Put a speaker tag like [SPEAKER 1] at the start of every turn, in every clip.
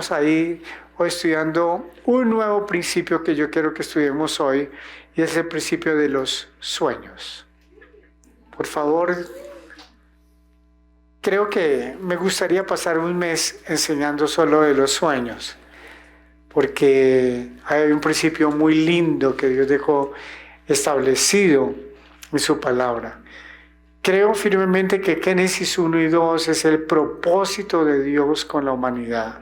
[SPEAKER 1] vamos a ir hoy estudiando un nuevo principio que yo quiero que estudiemos hoy, y es el principio de los sueños. Por favor, creo que me gustaría pasar un mes enseñando solo de los sueños, porque hay un principio muy lindo que Dios dejó establecido en su palabra. Creo firmemente que Génesis 1 y 2 es el propósito de Dios con la humanidad.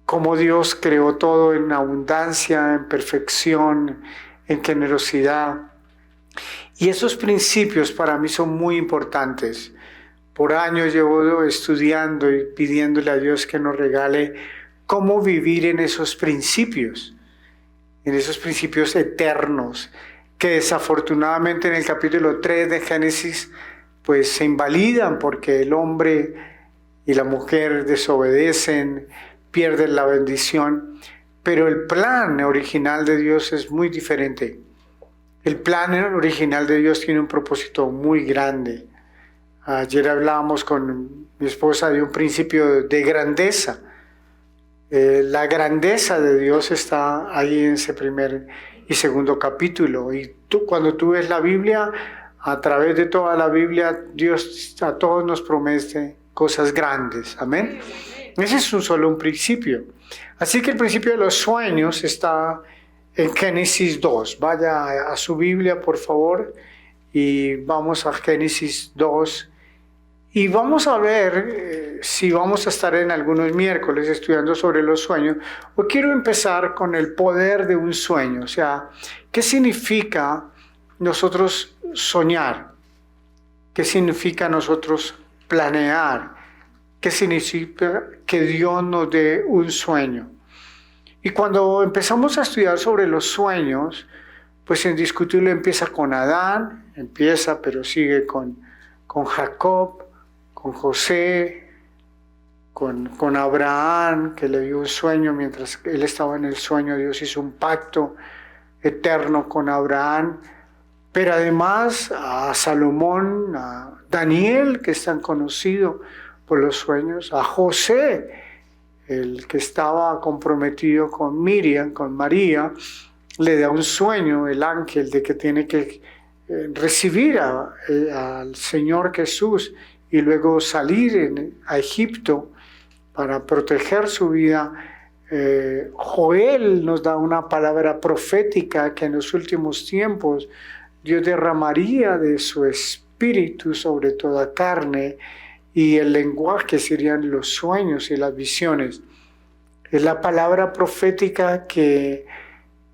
[SPEAKER 1] Cómo Dios creó todo en abundancia, en perfección, en generosidad. Y esos principios para mí son muy importantes. Por años llevo estudiando y pidiéndole a Dios que nos regale cómo vivir en esos principios eternos, que desafortunadamente en el capítulo 3 de Génesis pues se invalidan porque el hombre y la mujer desobedecen, pierden la bendición, pero el plan original de Dios es muy diferente. El plan original de Dios tiene un propósito muy grande. Ayer hablábamos con mi esposa de un principio de grandeza. La grandeza de Dios está ahí en ese primer y segundo capítulo. Y cuando tú ves la Biblia, a través de toda la Biblia, Dios a todos nos promete cosas grandes. Amén. Ese es solo un principio. Así que el principio de los sueños está en Génesis 2. Vaya a su Biblia, por favor, y vamos a Génesis 2. Y vamos a ver si vamos a estar en algunos miércoles estudiando sobre los sueños. Hoy quiero empezar con el poder de un sueño. O sea, ¿qué significa nosotros soñar? ¿Qué significa nosotros planear? ¿Qué significa que Dios nos dé un sueño? Y cuando empezamos a estudiar sobre los sueños, pues indiscutible empieza con Adán, pero sigue con Jacob, con José, con Abraham, que le dio un sueño. Mientras él estaba en el sueño, Dios hizo un pacto eterno con Abraham. Pero además a Salomón, a Daniel, que es tan conocido por los sueños, a José, el que estaba comprometido con Miriam, con María, le da un sueño el ángel de que tiene que recibir al Señor Jesús y luego salir a Egipto para proteger su vida. Joel nos da una palabra profética que en los últimos tiempos Dios derramaría de su espíritu sobre toda carne, y el lenguaje serían los sueños y las visiones. Es la palabra profética que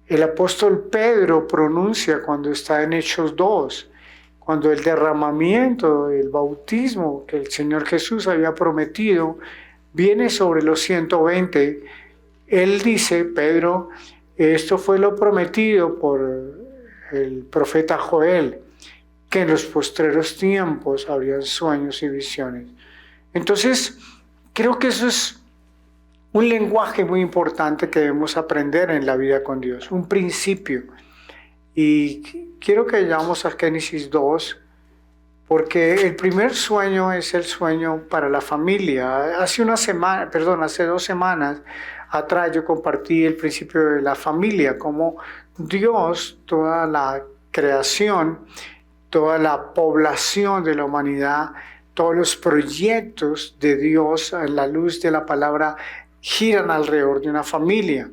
[SPEAKER 1] el apóstol Pedro pronuncia cuando está en Hechos 2, cuando el derramamiento, el bautismo que el Señor Jesús había prometido viene sobre los 120. Él dice, Pedro, esto fue lo prometido por el profeta Joel, que en los postreros tiempos habrían sueños y visiones. Entonces, creo que eso es un lenguaje muy importante que debemos aprender en la vida con Dios, un principio. Y quiero que vayamos a Génesis 2, porque el primer sueño es el sueño para la familia. Hace 2 semanas atrás yo compartí el principio de la familia, como Dios, toda la creación, toda la población de la humanidad, todos los proyectos de Dios a la luz de la palabra giran alrededor de una familia.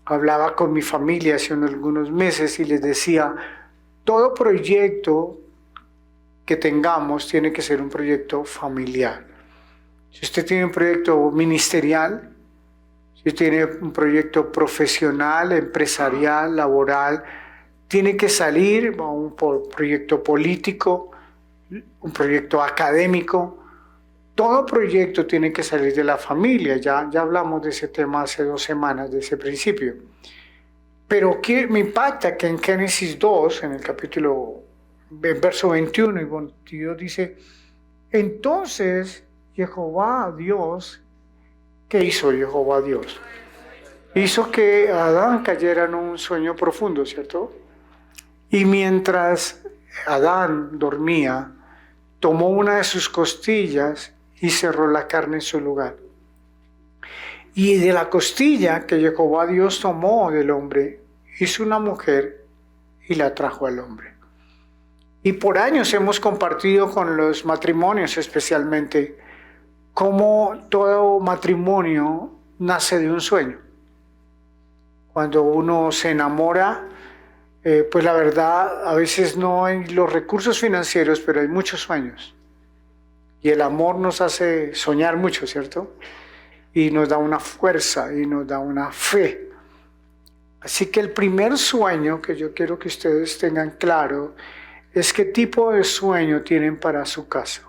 [SPEAKER 1] Hablaba con mi familia hace algunos meses y les decía, todo proyecto que tengamos tiene que ser un proyecto familiar. Si usted tiene un proyecto ministerial, si tiene un proyecto profesional, empresarial, laboral, tiene que salir a un proyecto político, un proyecto académico. Todo proyecto tiene que salir de la familia. Ya hablamos de ese tema hace 2 semanas, de ese principio. Pero me impacta que en Génesis 2, en verso 21 y 22 dice, entonces Jehová Dios, ¿qué hizo Jehová Dios? Hizo que Adán cayera en un sueño profundo, ¿cierto? Y mientras Adán dormía, tomó una de sus costillas y cerró la carne en su lugar. Y de la costilla que Jehová Dios tomó del hombre, hizo una mujer y la trajo al hombre. Y por años hemos compartido con los matrimonios especialmente cómo todo matrimonio nace de un sueño. Cuando uno se enamora, pues la verdad a veces no hay los recursos financieros, pero hay muchos sueños. Y el amor nos hace soñar mucho, ¿cierto? Y nos da una fuerza y nos da una fe. Así que el primer sueño que yo quiero que ustedes tengan claro es qué tipo de sueño tienen para su casa.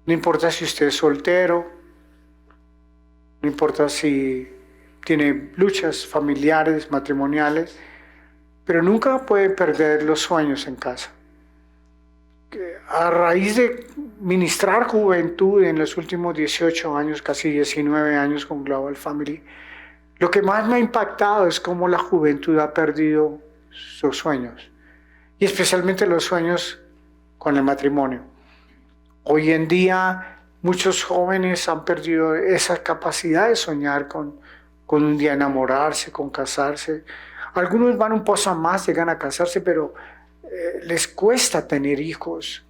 [SPEAKER 1] No importa si usted es soltero, no importa si tiene luchas familiares, matrimoniales, pero nunca puede perder los sueños en casa. A raíz de ministrar juventud en los últimos 18 años, casi 19 años con Global Family, lo que más me ha impactado es cómo la juventud ha perdido sus sueños, y especialmente los sueños con el matrimonio. Hoy en día muchos jóvenes han perdido esa capacidad de soñar con un día enamorarse, con casarse. Algunos van un paso más, llegan a casarse, pero les cuesta tener hijos.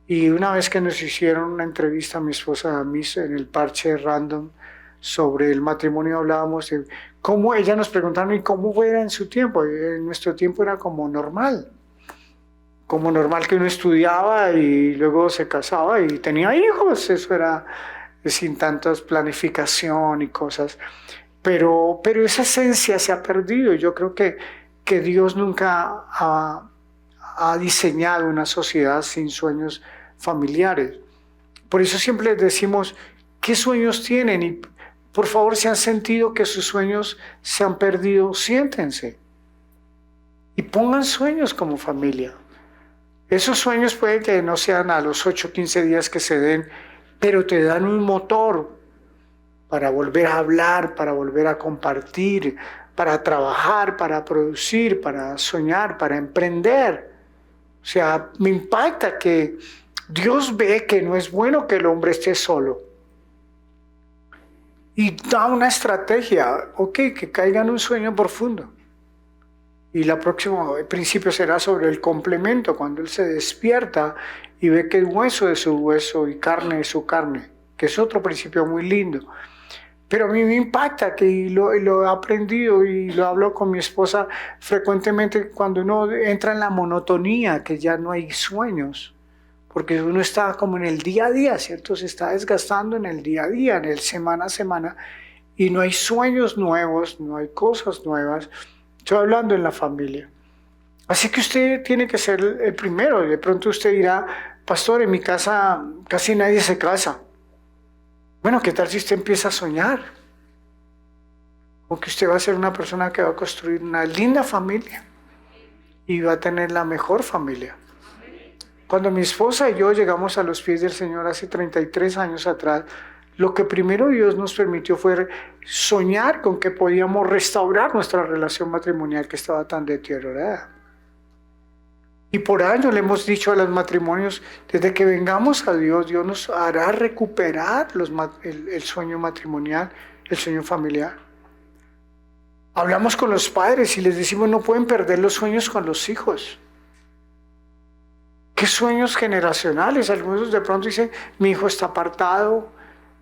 [SPEAKER 1] Y una vez que nos hicieron una entrevista a mi esposa y a mí en el parche random sobre el matrimonio, hablábamos de cómo ella nos preguntaron y cómo era en su tiempo. En nuestro tiempo era como normal que uno estudiaba y luego se casaba y tenía hijos. Eso era sin tantas planificación y cosas. Pero esa esencia se ha perdido. Yo creo que Dios nunca ha diseñado una sociedad sin sueños familiares. Por eso siempre les decimos, ¿qué sueños tienen? Y por favor, si han sentido que sus sueños se han perdido, siéntense y pongan sueños como familia. Esos sueños pueden que no sean a los 8 o 15 días que se den, pero te dan un motor para volver a hablar, para volver a compartir, para trabajar, para producir, para soñar, para emprender. O sea, me impacta que Dios ve que no es bueno que el hombre esté solo. Y da una estrategia, que caiga en un sueño profundo. Y el principio será sobre el complemento, cuando él se despierta y ve que es hueso de su hueso y carne de su carne, que es otro principio muy lindo. Pero a mí me impacta que lo he aprendido y lo hablo con mi esposa frecuentemente cuando uno entra en la monotonía, que ya no hay sueños, porque uno está como en el día a día, ¿cierto? Se está desgastando en el día a día, en el semana a semana, y no hay sueños nuevos, no hay cosas nuevas. Estoy hablando en la familia. Así que usted tiene que ser el primero. De pronto usted dirá, pastor, en mi casa casi nadie se casa. Bueno, ¿qué tal si usted empieza a soñar? O que usted va a ser una persona que va a construir una linda familia y va a tener la mejor familia. Cuando mi esposa y yo llegamos a los pies del Señor hace 33 años atrás, lo que primero Dios nos permitió fue soñar con que podíamos restaurar nuestra relación matrimonial que estaba tan deteriorada. Y por años le hemos dicho a los matrimonios, desde que vengamos a Dios, Dios nos hará recuperar el sueño matrimonial, el sueño familiar. Hablamos con los padres y les decimos, no pueden perder los sueños con los hijos. ¿Qué sueños generacionales? Algunos de pronto dicen, mi hijo está apartado,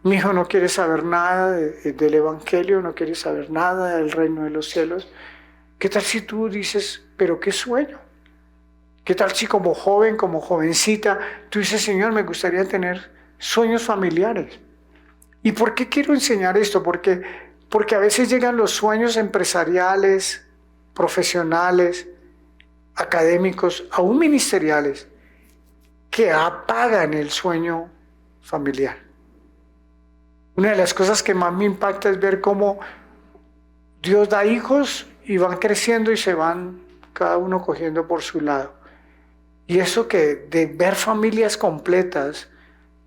[SPEAKER 1] mi hijo no quiere saber nada del Evangelio, no quiere saber nada del reino de los cielos. ¿Qué tal si tú dices, pero qué sueño? ¿Qué tal si como joven, como jovencita, tú dices, Señor, me gustaría tener sueños familiares? ¿Y por qué quiero enseñar esto? Porque a veces llegan los sueños empresariales, profesionales, académicos, aún ministeriales, que apagan el sueño familiar. Una de las cosas que más me impacta es ver cómo Dios da hijos y van creciendo y se van cada uno cogiendo por su lado. Y eso que de ver familias completas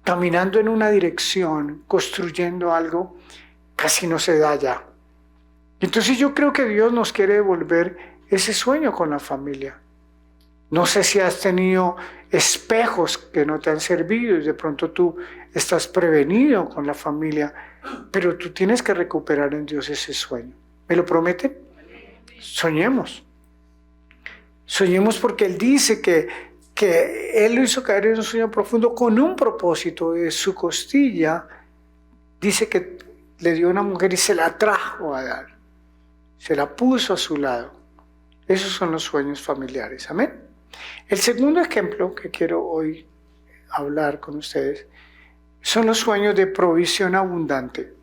[SPEAKER 1] caminando en una dirección, construyendo algo, casi no se da ya. Entonces yo creo que Dios nos quiere devolver ese sueño con la familia. No sé si has tenido espejos que no te han servido y de pronto tú estás prevenido con la familia. pero tú tienes que recuperar en Dios ese sueño. ¿Me lo prometen? Soñemos. Soñemos porque Él dice que Él lo hizo caer en un sueño profundo con un propósito. De su costilla, dice que le dio una mujer y se la trajo a Adán. Se la puso a su lado. Esos son los sueños familiares. Amén. El segundo ejemplo que quiero hoy hablar con ustedes son los sueños de provisión abundante.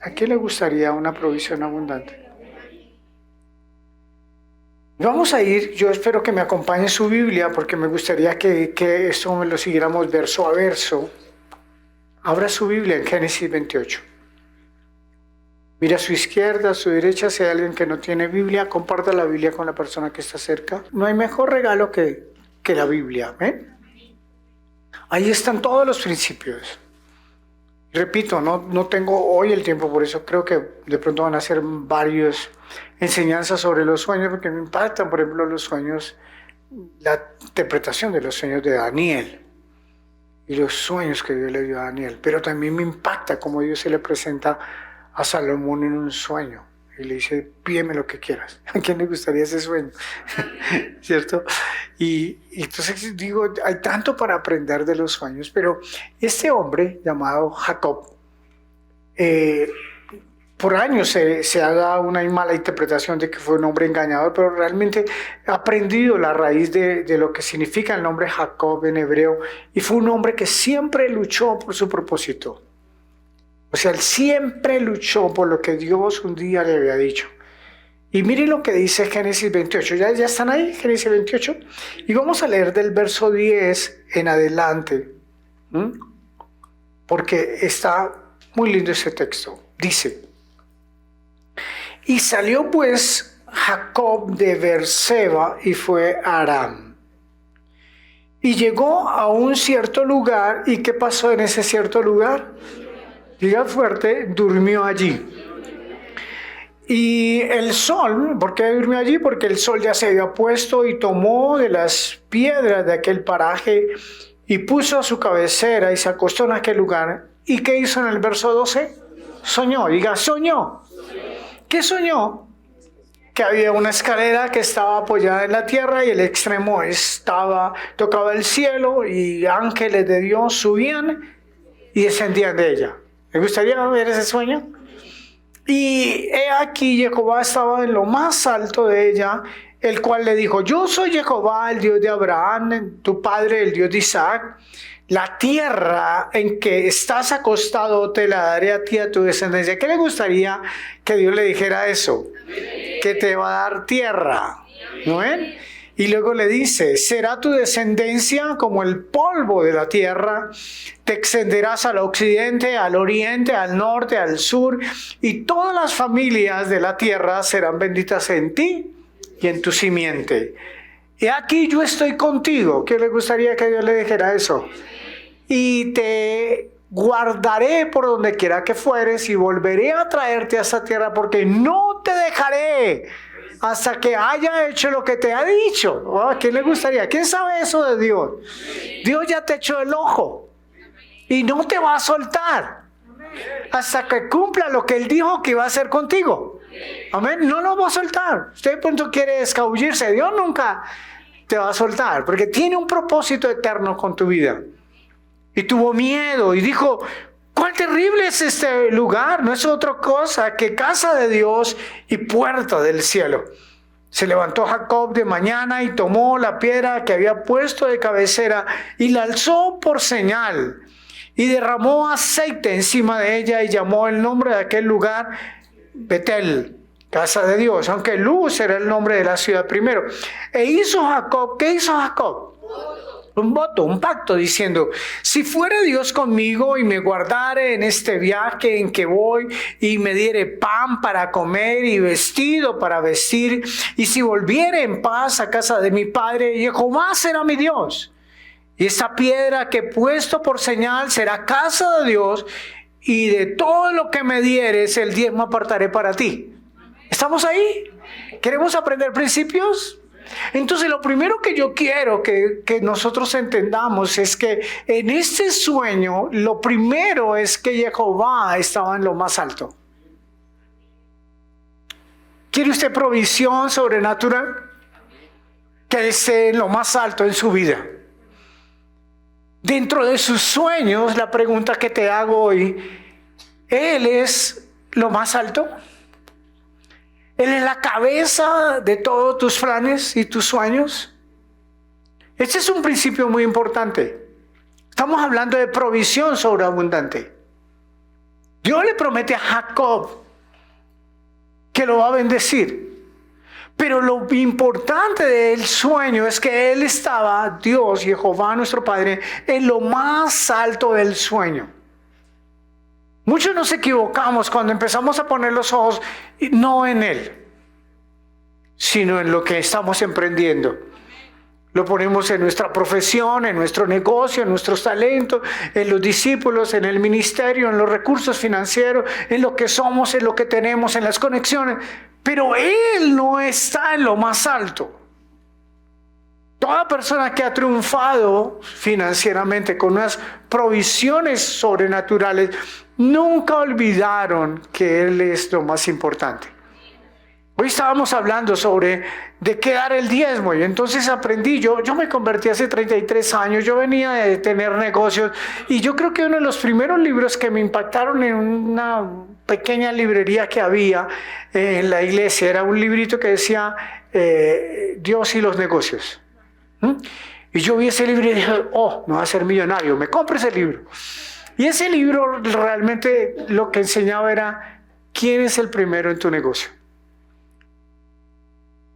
[SPEAKER 1] ¿A quién le gustaría una provisión abundante? Vamos a ir, yo espero que me acompañe su Biblia porque me gustaría que esto me lo siguiéramos verso a verso. Abra su Biblia en Génesis 28. Mira a su izquierda, a su derecha, si hay alguien que no tiene Biblia, comparta la Biblia con la persona que está cerca. No hay mejor regalo que la Biblia. Ahí están todos los principios. Repito, no tengo hoy el tiempo, por eso creo que de pronto van a ser varias enseñanzas sobre los sueños, porque me impactan, por ejemplo, los sueños, la interpretación de los sueños de Daniel y los sueños que Dios le dio a Daniel. Pero también me impacta cómo Dios se le presenta a Salomón en un sueño y le dice: pídeme lo que quieras. ¿A quién le gustaría ese sueño? ¿Cierto? Y entonces digo, hay tanto para aprender de los sueños, pero este hombre llamado Jacob, por años se ha dado una mala interpretación de que fue un hombre engañador, pero realmente ha aprendido la raíz de lo que significa el nombre Jacob en hebreo, y fue un hombre que siempre luchó por su propósito. O sea, él siempre luchó por lo que Dios un día le había dicho. Y mire lo que dice Génesis 28. ¿Ya están ahí? Génesis 28. Y vamos a leer del verso 10 en adelante. Porque está muy lindo ese texto. Dice: y salió pues Jacob de Beerseba y fue a Aram. Y llegó a un cierto lugar. ¿Y qué pasó en ese cierto lugar? Diga fuerte: durmió allí. Y el sol, ¿por qué durmió allí? Porque el sol ya se había puesto y tomó de las piedras de aquel paraje y puso a su cabecera y se acostó en aquel lugar. ¿Y qué hizo en el verso 12? Soñó. Diga, soñó. ¿Qué soñó? Que había una escalera que estaba apoyada en la tierra y el extremo tocaba el cielo, y ángeles de Dios subían y descendían de ella. ¿Me gustaría ver ese sueño? Y he aquí Jehová estaba en lo más alto de ella, el cual le dijo: yo soy Jehová, el Dios de Abraham, tu padre, el Dios de Isaac. La tierra en que estás acostado te la daré a ti y a tu descendencia. ¿Qué le gustaría que Dios le dijera eso? Que te va a dar tierra. ¿No ven? Y luego le dice: será tu descendencia como el polvo de la tierra, te extenderás al occidente, al oriente, al norte, al sur, y todas las familias de la tierra serán benditas en ti y en tu simiente. Y aquí yo estoy contigo. ¿Qué le gustaría que Dios le dijera eso? Y te guardaré por donde quiera que fueres y volveré a traerte a esta tierra, porque no te dejaré hasta que haya hecho lo que te ha dicho. ¿A quién le gustaría? ¿Quién sabe eso de Dios? Dios ya te echó el ojo y no te va a soltar hasta que cumpla lo que Él dijo que iba a hacer contigo. Amén. No lo va a soltar. Usted de pronto quiere escabullirse. Dios nunca te va a soltar, porque tiene un propósito eterno con tu vida. Y tuvo miedo y dijo: ¿cuál terrible es este lugar? No es otra cosa que casa de Dios y puerta del cielo. Se levantó Jacob de mañana y tomó la piedra que había puesto de cabecera y la alzó por señal y derramó aceite encima de ella y llamó el nombre de aquel lugar Betel, casa de Dios, aunque Luz era el nombre de la ciudad primero. E hizo Jacob, ¿qué hizo Jacob? Un voto, un pacto, diciendo: si fuera Dios conmigo y me guardare en este viaje en que voy, y me diere pan para comer y vestido para vestir, y si volviere en paz a casa de mi padre, Jehová será mi Dios. Y esta piedra que he puesto por señal será casa de Dios, y de todo lo que me dieres, el diezmo apartaré para ti. ¿Estamos ahí? ¿Queremos aprender principios? Entonces lo primero que yo quiero que nosotros entendamos es que en este sueño lo primero es que Jehová estaba en lo más alto. ¿Quiere usted provisión sobrenatural? Que Él esté en lo más alto en su vida. Dentro de sus sueños, la pregunta que te hago hoy, ¿Él es lo más alto? ¿Él es la cabeza de todos tus planes y tus sueños? Este es un principio muy importante. Estamos hablando de provisión sobreabundante. Dios le promete a Jacob que lo va a bendecir. Pero lo importante del sueño es que él estaba, Dios, Jehová nuestro Padre, en lo más alto del sueño. Muchos nos equivocamos cuando empezamos a poner los ojos no en Él, sino en lo que estamos emprendiendo. Lo ponemos en nuestra profesión, en nuestro negocio, en nuestros talentos, en los discípulos, en el ministerio, en los recursos financieros, en lo que somos, en lo que tenemos, en las conexiones. Pero Él no está en lo más alto. Toda persona que ha triunfado financieramente con unas provisiones sobrenaturales, nunca olvidaron que Él es lo más importante. Hoy estábamos hablando sobre de qué dar el diezmo y entonces aprendí, yo me convertí hace 33 años, yo venía de tener negocios y yo creo que uno de los primeros libros que me impactaron en una pequeña librería que había en la iglesia era un librito que decía Dios y los negocios. Y yo vi ese libro y dije, me voy a hacer millonario, me compro ese libro. Y ese libro realmente lo que enseñaba era quién es el primero en tu negocio.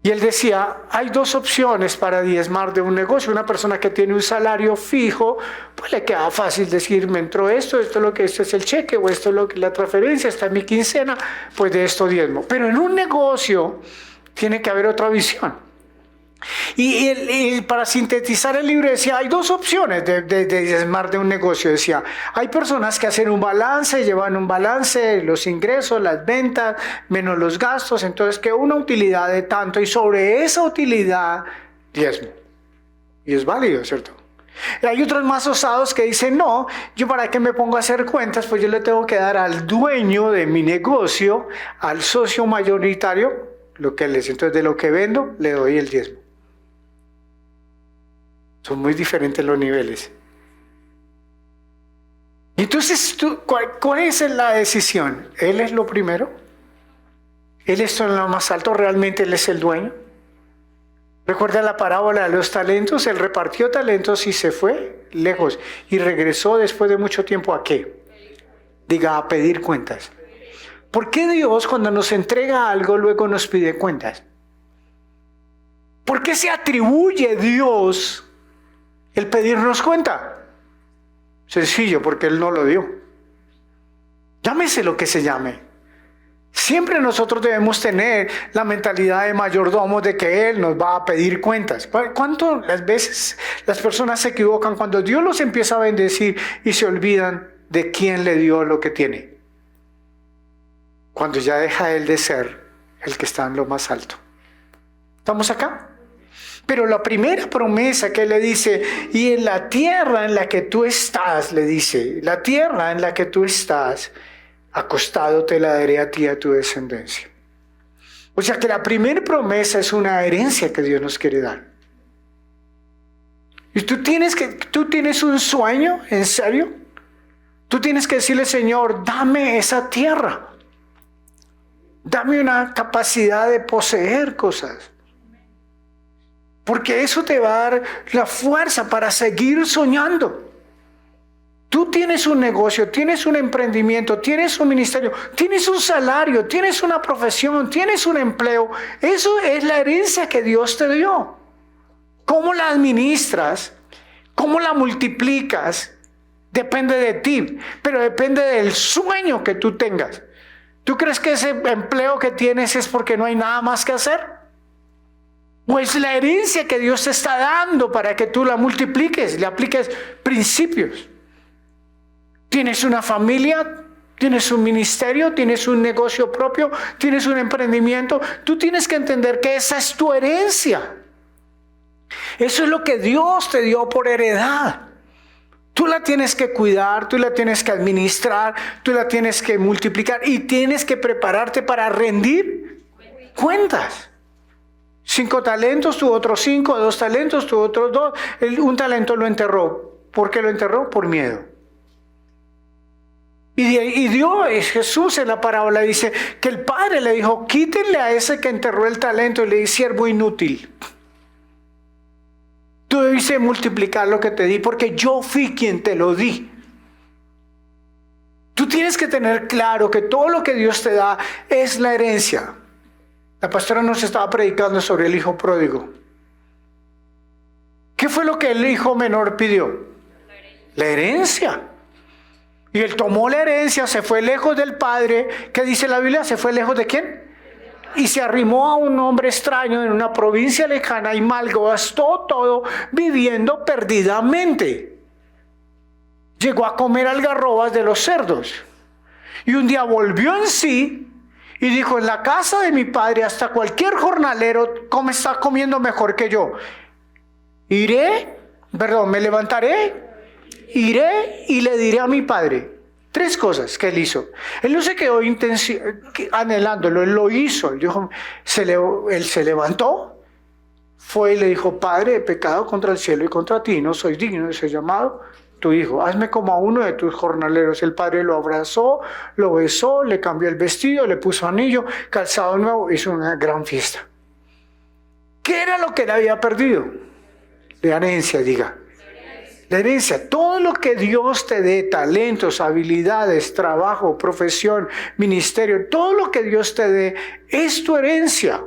[SPEAKER 1] Y él decía, hay dos opciones para diezmar de un negocio. Una persona que tiene un salario fijo, pues le queda fácil decir, me entró esto es el cheque, o esto es lo que la transferencia, esta es mi quincena, pues de esto diezmo. Pero en un negocio tiene que haber otra visión. Y para sintetizar el libro decía, hay dos opciones de diezmar de un negocio. Decía, hay personas que hacen un balance, llevan un balance, los ingresos, las ventas, menos los gastos, entonces que una utilidad de tanto y sobre esa utilidad diezmo. Y es válido, ¿cierto? Y hay otros más osados que dicen, no, yo para qué me pongo a hacer cuentas, pues yo le tengo que dar al dueño de mi negocio, al socio mayoritario, lo que él es. Entonces de lo que vendo, le doy el diezmo. Son muy diferentes los niveles. Entonces, ¿cuál es la decisión? ¿Él es lo primero? ¿Él está en lo más alto? ¿Realmente Él es el dueño? ¿Recuerda la parábola de los talentos? Él repartió talentos y se fue lejos. Y regresó después de mucho tiempo ¿a qué? Diga, a pedir cuentas. ¿Por qué Dios cuando nos entrega algo luego nos pide cuentas? ¿Por qué se atribuye Dios el pedirnos cuenta? Sencillo, porque Él no lo dio. Llámese lo que se llame. Siempre nosotros debemos tener la mentalidad de mayordomo de que Él nos va a pedir cuentas. ¿Cuántas veces las personas se equivocan cuando Dios los empieza a bendecir y se olvidan de quién le dio lo que tiene? Cuando ya deja Él de ser el que está en lo más alto. ¿Estamos acá? Pero la primera promesa que le dice, y en la tierra en la que tú estás, le dice, la tierra en la que tú estás, acostado te la daré a ti y a tu descendencia. O sea que la primera promesa es una herencia que Dios nos quiere dar. Y tú tienes un sueño, ¿en serio? Tú tienes que decirle, Señor, dame esa tierra. Dame una capacidad de poseer cosas. Porque eso te va a dar la fuerza para seguir soñando. Tú tienes un negocio, tienes un emprendimiento, tienes un ministerio, tienes un salario, tienes una profesión, tienes un empleo. Eso es la herencia que Dios te dio. ¿Cómo la administras? ¿Cómo la multiplicas? Depende de ti, pero depende del sueño que tú tengas. ¿Tú crees que ese empleo que tienes es porque no hay nada más que hacer? ¿O es la herencia que Dios te está dando para que tú la multipliques, le apliques principios? ¿Tienes una familia? ¿Tienes un ministerio? ¿Tienes un negocio propio? ¿Tienes un emprendimiento? Tú tienes que entender que esa es tu herencia. Eso es lo que Dios te dio por heredad. Tú la tienes que cuidar, tú la tienes que administrar, tú la tienes que multiplicar y tienes que prepararte para rendir cuentas. 5 talentos, tu otros 5, 2 talentos, tu otros 2. Un talento lo enterró. ¿Por qué lo enterró? Por miedo. Y Dios, Jesús en la parábola dice que el padre le dijo, quítenle a ese que enterró el talento y le dice, siervo inútil. Tú debiste multiplicar lo que te di porque yo fui quien te lo di. Tú tienes que tener claro que todo lo que Dios te da es la herencia. La pastora nos estaba predicando sobre el hijo pródigo. ¿Qué fue lo que el hijo menor pidió? La herencia. Y él tomó la herencia, se fue lejos del padre. ¿Qué dice la Biblia? ¿Se fue lejos de quién? Y se arrimó a un hombre extraño en una provincia lejana y malgastó todo viviendo perdidamente. Llegó a comer algarrobas de los cerdos. Y un día volvió en sí y dijo, en la casa de mi padre hasta cualquier jornalero está comiendo mejor que yo. Me levantaré, iré y le diré a mi padre. 3 cosas que él hizo. Él no se quedó anhelándolo, él lo hizo. Él se levantó, fue y le dijo, Padre, he pecado contra el cielo y contra ti, no soy digno de ser llamado tu hijo. Hazme como a uno de tus jornaleros. El padre lo abrazó, lo besó, le cambió el vestido, le puso anillo, calzado nuevo, hizo una gran fiesta. ¿Qué era lo que él había perdido? La herencia, diga. La herencia, todo lo que Dios te dé, talentos, habilidades, trabajo, profesión, ministerio, todo lo que Dios te dé es tu herencia.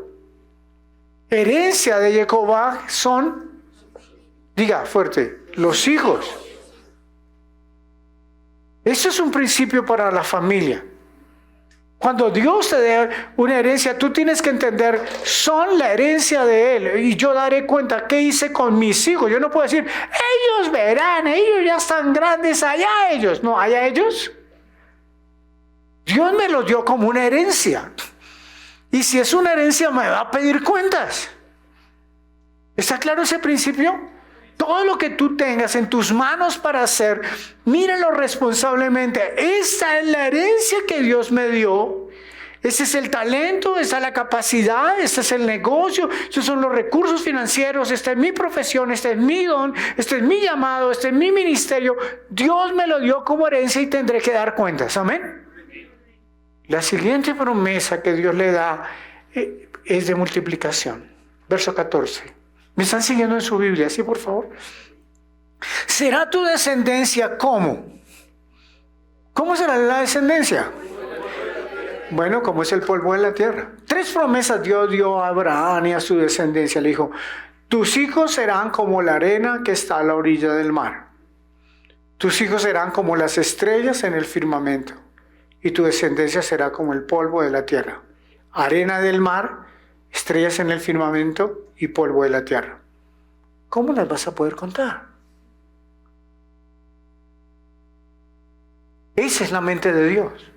[SPEAKER 1] Herencia de Jehová son, diga fuerte, los hijos. Eso es un principio para la familia. Cuando Dios te dé una herencia, tú tienes que entender, son la herencia de Él. Y yo daré cuenta qué hice con mis hijos. Yo no puedo decir, ellos verán, ellos ya están grandes, allá ellos. No, allá ellos. Dios me los dio como una herencia. Y si es una herencia, me va a pedir cuentas. ¿Está claro ese principio? Todo lo que tú tengas en tus manos para hacer, míralo responsablemente. Esta es la herencia que Dios me dio. Ese es el talento, esa es la capacidad, este es el negocio, estos son los recursos financieros, esta es mi profesión, este es mi don, este es mi llamado, este es mi ministerio. Dios me lo dio como herencia y tendré que dar cuentas. Amén. La siguiente promesa que Dios le da es de multiplicación. Verso 14. ¿Me están siguiendo en su Biblia? Sí, por favor. ¿Será tu descendencia cómo? ¿Cómo será la descendencia? Bueno, como es el polvo de la tierra. 3 promesas Dios dio a Abraham y a su descendencia. Le dijo, tus hijos serán como la arena que está a la orilla del mar. Tus hijos serán como las estrellas en el firmamento. Y tu descendencia será como el polvo de la tierra. Arena del mar, estrellas en el firmamento y polvo de la tierra. ¿Cómo las vas a poder contar? Esa es la mente de Dios.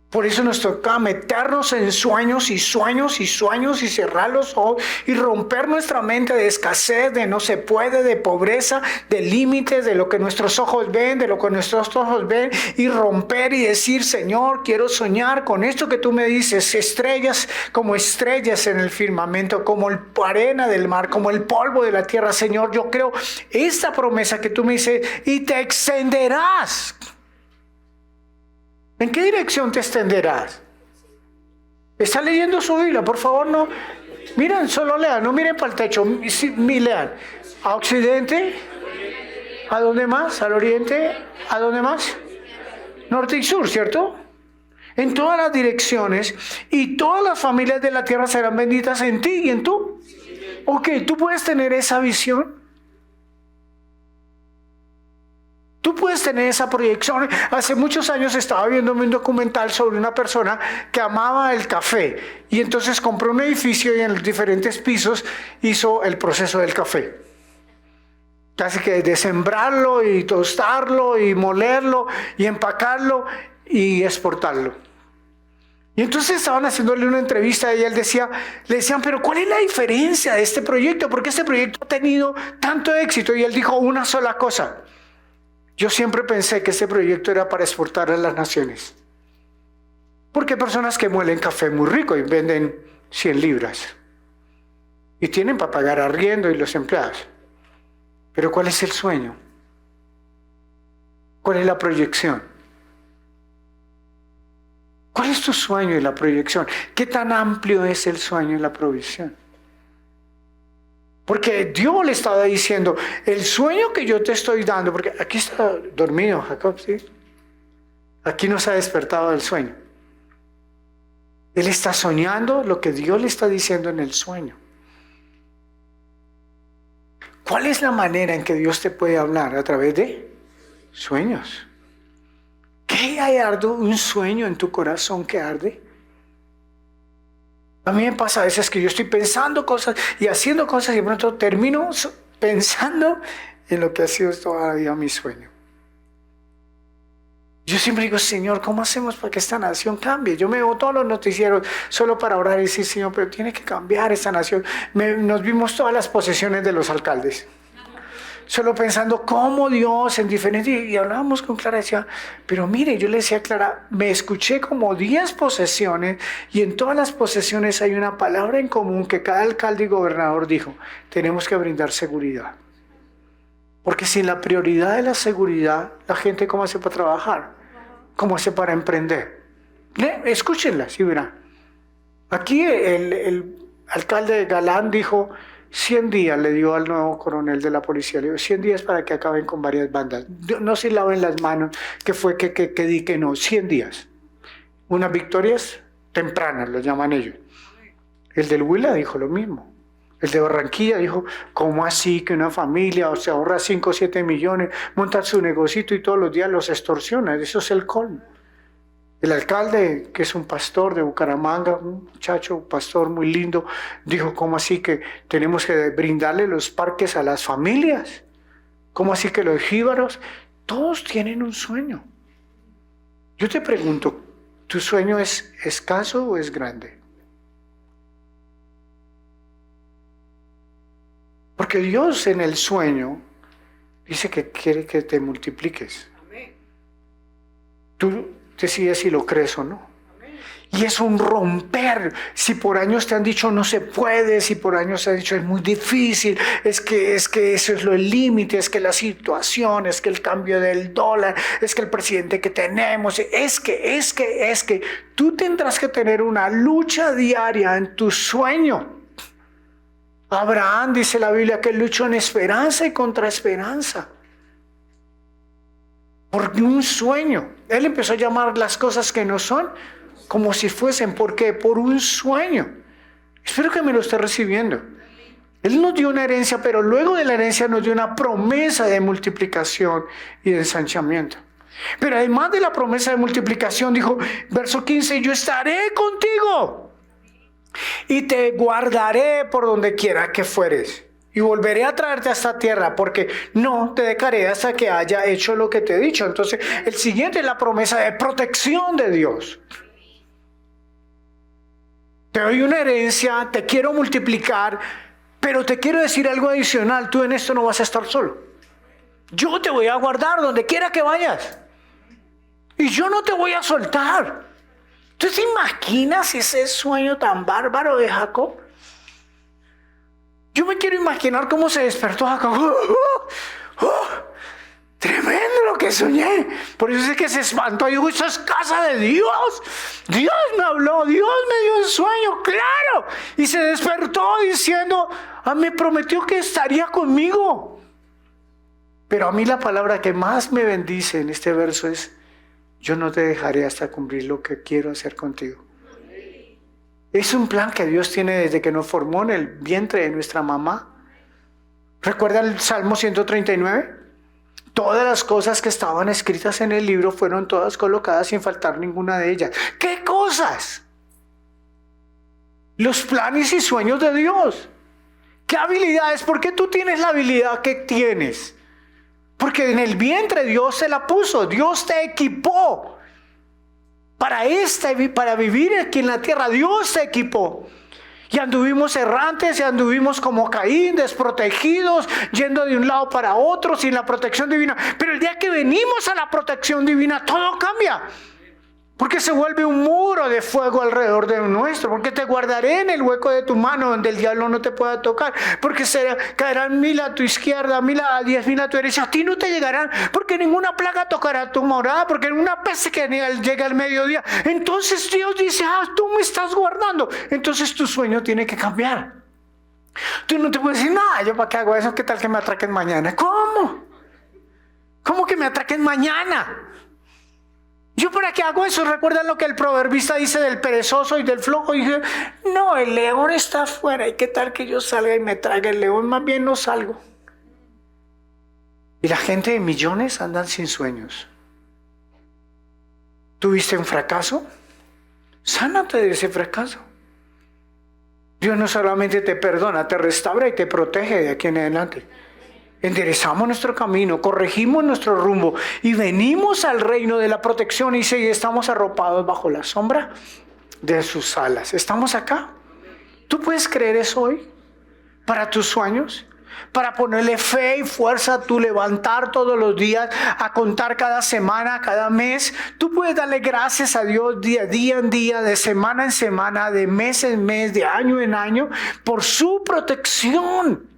[SPEAKER 1] Por eso nos toca meternos en sueños y sueños y sueños y cerrar los ojos y romper nuestra mente de escasez, de no se puede, de pobreza, de límites, de lo que nuestros ojos ven, de lo que nuestros ojos ven y romper y decir, Señor, quiero soñar con esto que tú me dices, estrellas como estrellas en el firmamento, como la arena del mar, como el polvo de la tierra. Señor, yo creo esta promesa que tú me dices y te extenderás. ¿En qué dirección te extenderás? ¿Está leyendo su Biblia? Por favor, no. Miren, solo lean, no miren para el techo. Lean. ¿A occidente? ¿A dónde más? ¿Al oriente? ¿A dónde más? Norte y sur, ¿cierto? En todas las direcciones. Y todas las familias de la tierra serán benditas en ti y en tú. Ok, tú puedes tener esa visión. Tú puedes tener esa proyección. Hace muchos años estaba viéndome un documental sobre una persona que amaba el café. Y entonces compró un edificio y en los diferentes pisos hizo el proceso del café. Casi que de sembrarlo y tostarlo y molerlo y empacarlo y exportarlo. Y entonces estaban haciéndole una entrevista y él decía, le decían, pero ¿cuál es la diferencia de este proyecto? ¿Por qué este proyecto ha tenido tanto éxito? Y él dijo una sola cosa: yo siempre pensé que este proyecto era para exportar a las naciones. Porque hay personas que muelen café muy rico y venden 100 libras. Y tienen para pagar arriendo y los empleados. Pero ¿cuál es el sueño? ¿Cuál es la proyección? ¿Cuál es tu sueño y la proyección? ¿Qué tan amplio es el sueño y la provisión? Porque Dios le estaba diciendo, el sueño que yo te estoy dando, porque aquí está dormido Jacob, ¿sí? Aquí no se ha despertado del sueño. Él está soñando lo que Dios le está diciendo en el sueño. ¿Cuál es la manera en que Dios te puede hablar? A través de sueños. ¿Qué hay ardo? ¿Un sueño en tu corazón que arde? A mí me pasa a veces que yo estoy pensando cosas y haciendo cosas y de pronto termino pensando en lo que ha sido todavía mi sueño. Yo siempre digo, Señor, ¿cómo hacemos para que esta nación cambie? Yo me veo todos los noticieros solo para orar y decir, Señor, pero tiene que cambiar esta nación. Nos vimos todas las posesiones de los alcaldes. Solo pensando cómo Dios en diferentes... Y hablábamos con Clara y decía, pero mire, yo le decía a Clara, me escuché como 10 posesiones y en todas las posesiones hay una palabra en común que cada alcalde y gobernador dijo, tenemos que brindar seguridad. Porque sin la prioridad de la seguridad, la gente ¿cómo hace para trabajar? ¿Cómo hace para emprender? Escúchenla, sí verán. Aquí el alcalde de Galán dijo, 100 días le dio al nuevo coronel de la policía, le dio 100 días para que acaben con varias bandas. No se laven las manos, que fue que di que no, 100 días. Unas victorias tempranas, lo llaman ellos. El del Huila dijo lo mismo. El de Barranquilla dijo, ¿cómo así que una familia se ahorra 5 o 7 millones, monta su negocito y todos los días los extorsiona? Eso es el colmo. El alcalde, que es un pastor de Bucaramanga, un muchacho, un pastor muy lindo, dijo, ¿cómo así que tenemos que brindarle los parques a las familias? ¿Cómo así que los jíbaros? Todos tienen un sueño. Yo te pregunto, ¿tu sueño es escaso o es grande? Porque Dios en el sueño dice que quiere que te multipliques. Tú decides si lo crees o no. Y es un romper. Si por años te han dicho no se puede, si por años te han dicho es muy difícil, es que eso es el límite, es que la situación, es que el cambio del dólar, es que el presidente que tenemos, es que tú tendrás que tener una lucha diaria en tu sueño. Abraham, dice la Biblia, que luchó en esperanza y contra esperanza. Por un sueño. Él empezó a llamar las cosas que no son como si fuesen. ¿Por qué? Por un sueño. Espero que me lo esté recibiendo. Él nos dio una herencia, pero luego de la herencia nos dio una promesa de multiplicación y de ensanchamiento. Pero además de la promesa de multiplicación, dijo, verso 15, yo estaré contigo. Y te guardaré por donde quiera que fueres. Y volveré a traerte a esta tierra, porque no te dejaré hasta que haya hecho lo que te he dicho. Entonces, el siguiente es la promesa de protección de Dios. Te doy una herencia, te quiero multiplicar, pero te quiero decir algo adicional. Tú en esto no vas a estar solo. Yo te voy a guardar donde quiera que vayas. Y yo no te voy a soltar. ¿Tú te imaginas ese sueño tan bárbaro de Jacob? Yo me quiero imaginar cómo se despertó Jacob. Tremendo lo que soñé. Por eso es que se espantó. Dijo, esa es casa de Dios. Dios me habló, Dios me dio un sueño, claro. Y se despertó diciendo, me prometió que estaría conmigo. Pero a mí la palabra que más me bendice en este verso es, yo no te dejaré hasta cumplir lo que quiero hacer contigo. Es un plan que Dios tiene desde que nos formó en el vientre de nuestra mamá. ¿Recuerda el Salmo 139? Todas las cosas que estaban escritas en el libro fueron todas colocadas sin faltar ninguna de ellas. ¿Qué cosas? Los planes y sueños de Dios. ¿Qué habilidades? ¿Por qué tú tienes la habilidad que tienes? Porque en el vientre Dios se la puso, Dios te equipó. para vivir aquí en la tierra, Dios te equipó. Y anduvimos errantes y anduvimos como Caín, desprotegidos, yendo de un lado para otro sin la protección divina. Pero el día que venimos a la protección divina, todo cambia. Porque se vuelve un muro de fuego alrededor de nuestro. Porque te guardaré en el hueco de tu mano donde el diablo no te pueda tocar. Porque caerán 1000 a tu izquierda, 10.000 a tu derecha. A ti no te llegarán. Porque ninguna plaga tocará tu morada. Porque ninguna peste que llega al mediodía. Entonces Dios dice, tú me estás guardando. Entonces tu sueño tiene que cambiar. Tú no te puedes decir, yo para qué hago eso. ¿Qué tal que me atraquen mañana? ¿Cómo? ¿Cómo que me atraquen mañana? ¿Yo para qué hago eso? ¿Recuerdan lo que el proverbista dice del perezoso y del flojo? Y dice, no, el león está afuera. ¿Y qué tal que yo salga y me traiga el león? Más bien no salgo. Y la gente de millones andan sin sueños. ¿Tuviste un fracaso? Sánate de ese fracaso. Dios no solamente te perdona, te restaura y te protege de aquí en adelante. Enderezamos nuestro camino, corregimos nuestro rumbo y venimos al reino de la protección y estamos arropados bajo la sombra de sus alas. ¿Estamos acá? ¿Tú puedes creer eso hoy? ¿Para tus sueños? Para ponerle fe y fuerza a tu levantar todos los días, a contar cada semana, cada mes. Tú puedes darle gracias a Dios día en día, de semana en semana, de mes en mes, de año en año, por su protección.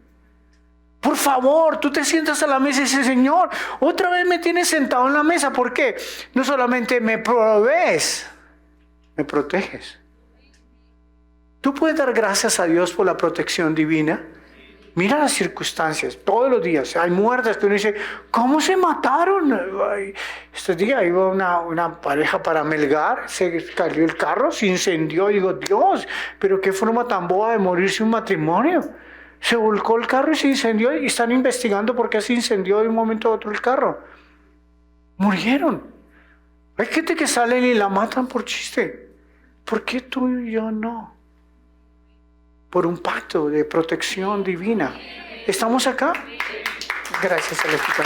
[SPEAKER 1] Por favor, tú te sientas a la mesa y dices, Señor, otra vez me tienes sentado en la mesa. ¿Por qué? No solamente me provees, me proteges. Tú puedes dar gracias a Dios por la protección divina. Mira las circunstancias, todos los días hay muertes que uno dice, ¿cómo se mataron? Este día iba una pareja para Melgar, se cayó el carro, se incendió. Y digo, Dios, pero qué forma tan boba de morirse un matrimonio. Se volcó el carro y se incendió y están investigando por qué se incendió de un momento a otro el carro. Murieron. Hay gente que sale y la matan por chiste. ¿Por qué tú y yo no? Por un pacto de protección divina. ¿Estamos acá? Gracias, Alejita.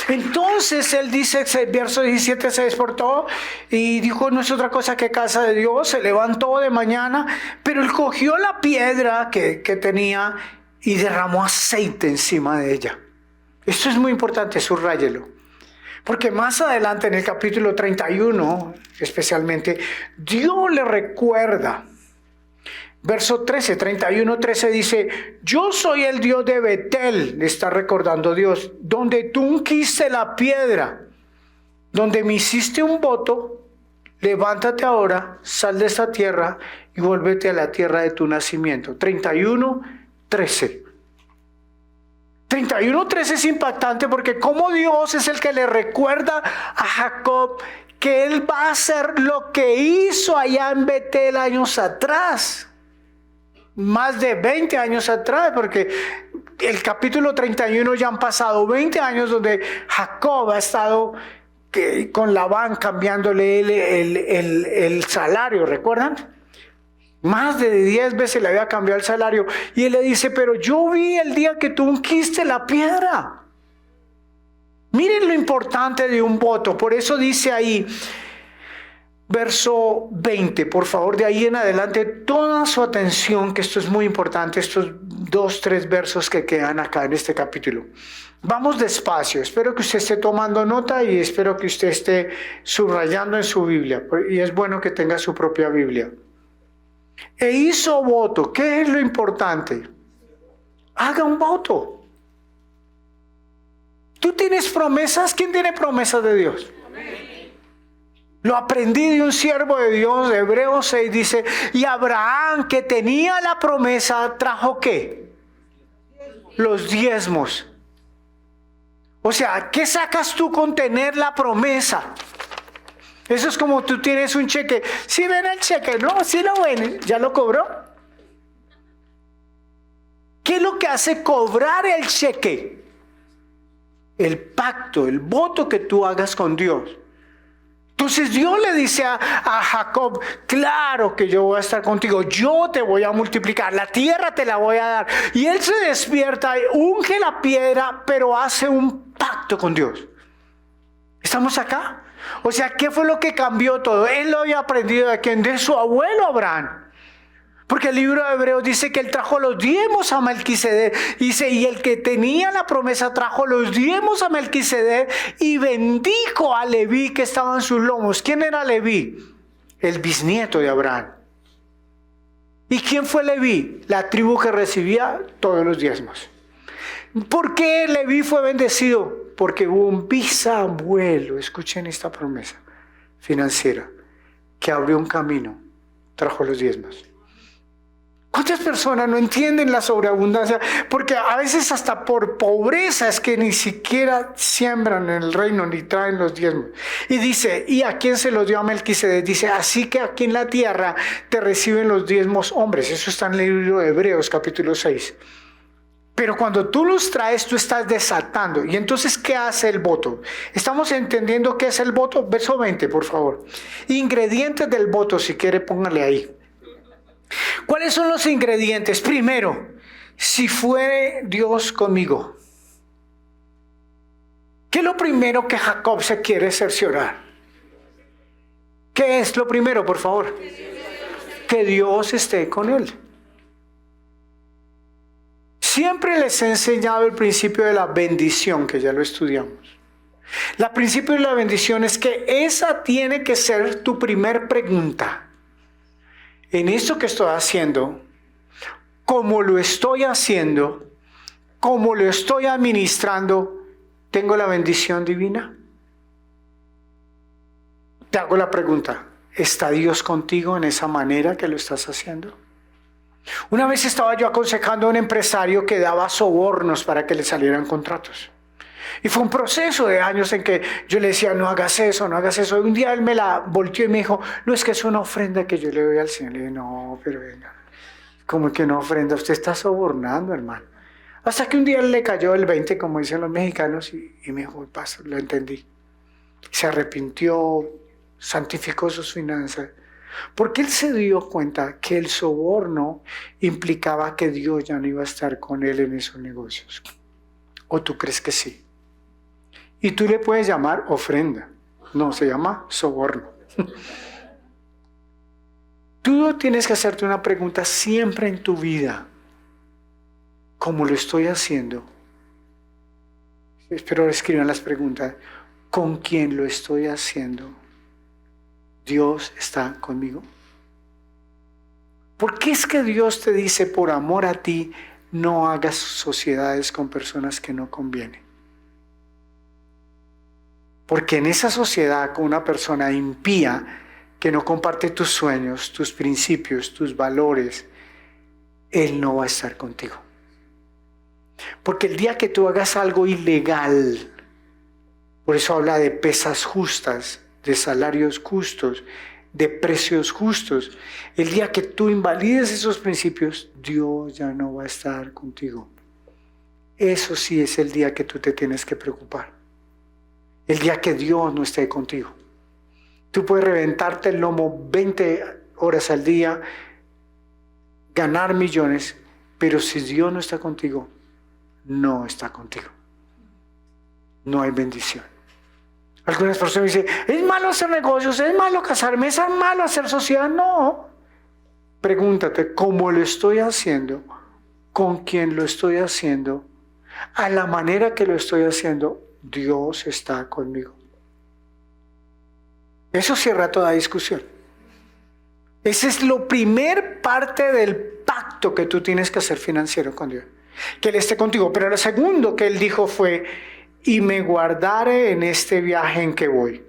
[SPEAKER 1] Entonces él dice, verso 17, se despertó y dijo, no es otra cosa que casa de Dios. Se levantó de mañana, pero él cogió la piedra que tenía y derramó aceite encima de ella. Esto es muy importante, subráyelo. Porque más adelante en el capítulo 31, especialmente, Dios le recuerda. Verso 13, 31:13 dice, yo soy el Dios de Betel, le está recordando Dios, donde tú ungiste la piedra, donde me hiciste un voto, levántate ahora, sal de esta tierra y vuélvete a la tierra de tu nacimiento. 31:13. 31:13 es impactante porque como Dios es el que le recuerda a Jacob que él va a hacer lo que hizo allá en Betel años atrás. Más de 20 años atrás, porque el capítulo 31 ya han pasado 20 años donde Jacob ha estado con Labán cambiándole el salario, ¿recuerdan? Más de 10 veces le había cambiado el salario. Y él le dice, pero yo vi el día que tú ungiste la piedra. Miren lo importante de un voto. Por eso dice ahí, verso 20, por favor, de ahí en adelante, toda su atención, que esto es muy importante, estos 2-3 versos que quedan acá en este capítulo. Vamos despacio, espero que usted esté tomando nota y espero que usted esté subrayando en su Biblia, y es bueno que tenga su propia Biblia. E hizo voto, ¿qué es lo importante? Haga un voto. ¿Tú tienes promesas? ¿Quién tiene promesas de Dios? Lo aprendí de un siervo de Dios, de Hebreos 6, dice, y Abraham, que tenía la promesa, trajo ¿qué? Los diezmos. O sea, ¿qué sacas tú con tener la promesa? Eso es como tú tienes un cheque. ¿Sí ven el cheque? No, sí lo ven. ¿Ya lo cobró? ¿Qué es lo que hace cobrar el cheque? El pacto, el voto que tú hagas con Dios. Entonces Dios le dice a Jacob, claro que yo voy a estar contigo, yo te voy a multiplicar, la tierra te la voy a dar. Y él se despierta, unge la piedra, pero hace un pacto con Dios. ¿Estamos acá? O sea, ¿qué fue lo que cambió todo? Él lo había aprendido de quién, de su abuelo Abraham. Porque el libro de Hebreos dice que él trajo los diezmos a Melquisedec. Dice, y el que tenía la promesa trajo los diezmos a Melquisedec y bendijo a Leví que estaba en sus lomos. ¿Quién era Leví? El bisnieto de Abraham. ¿Y quién fue Leví? La tribu que recibía todos los diezmos. ¿Por qué Leví fue bendecido? Porque hubo un bisabuelo, escuchen esta promesa financiera, que abrió un camino, trajo los diezmos. ¿Cuántas personas no entienden la sobreabundancia? Porque a veces hasta por pobreza es que ni siquiera siembran en el reino ni traen los diezmos. Y dice, ¿y a quién se los dio a Melquisedec? Dice, así que aquí en la tierra te reciben los diezmos hombres. Eso está en el libro de Hebreos capítulo 6. Pero cuando tú los traes, tú estás desatando. Y entonces, ¿qué hace el voto? Estamos entendiendo qué es el voto. Verso 20, por favor. Ingredientes del voto, si quiere, póngale ahí. ¿Cuáles son los ingredientes? Primero, si fuere Dios conmigo. ¿Qué es lo primero que Jacob se quiere cerciorar? ¿Qué es lo primero, por favor? Que Dios esté con él. Siempre les he enseñado el principio de la bendición, que ya lo estudiamos. El principio de la bendición es que esa tiene que ser tu primer pregunta. En esto que estoy haciendo, como lo estoy haciendo, como lo estoy administrando, ¿tengo la bendición divina? Te hago la pregunta, ¿está Dios contigo en esa manera que lo estás haciendo? Una vez estaba yo aconsejando a un empresario que daba sobornos para que le salieran contratos. Y fue un proceso de años en que yo le decía, no hagas eso, no hagas eso. Y un día él me la volteó y me dijo, no, es que es una ofrenda que yo le doy al Señor. Le dije, no, pero venga, ¿cómo que no ofrenda? Usted está sobornando, hermano. Hasta que un día le cayó el 20, como dicen los mexicanos, y me dijo, pastor, lo entendí. Se arrepintió, santificó sus finanzas. Porque él se dio cuenta que el soborno implicaba que Dios ya no iba a estar con él en esos negocios. ¿O tú crees que sí? Y tú le puedes llamar ofrenda. No, se llama soborno. Tú tienes que hacerte una pregunta siempre en tu vida. ¿Cómo lo estoy haciendo? Espero escriban las preguntas. ¿Con quién lo estoy haciendo? ¿Dios está conmigo? ¿Por qué es que Dios te dice por amor a ti no hagas sociedades con personas que no convienen? Porque en esa sociedad con una persona impía que no comparte tus sueños, tus principios, tus valores, Él no va a estar contigo. Porque el día que tú hagas algo ilegal, por eso habla de pesas justas, de salarios justos, de precios justos, el día que tú invalides esos principios, Dios ya no va a estar contigo. Eso sí es el día que tú te tienes que preocupar. El día que Dios no esté contigo. Tú puedes reventarte el lomo 20 horas al día, ganar millones, pero si Dios no está contigo, no está contigo. No hay bendición. Algunas personas dicen, es malo hacer negocios, es malo casarme, es malo hacer sociedad. No. Pregúntate, ¿cómo lo estoy haciendo? ¿Con quién lo estoy haciendo? A la manera que lo estoy haciendo, Dios está conmigo. Eso cierra toda discusión. Esa es la primer parte del pacto que tú tienes que hacer financiero con Dios. Que Él esté contigo. Pero lo segundo que Él dijo fue, y me guardaré en este viaje en que voy.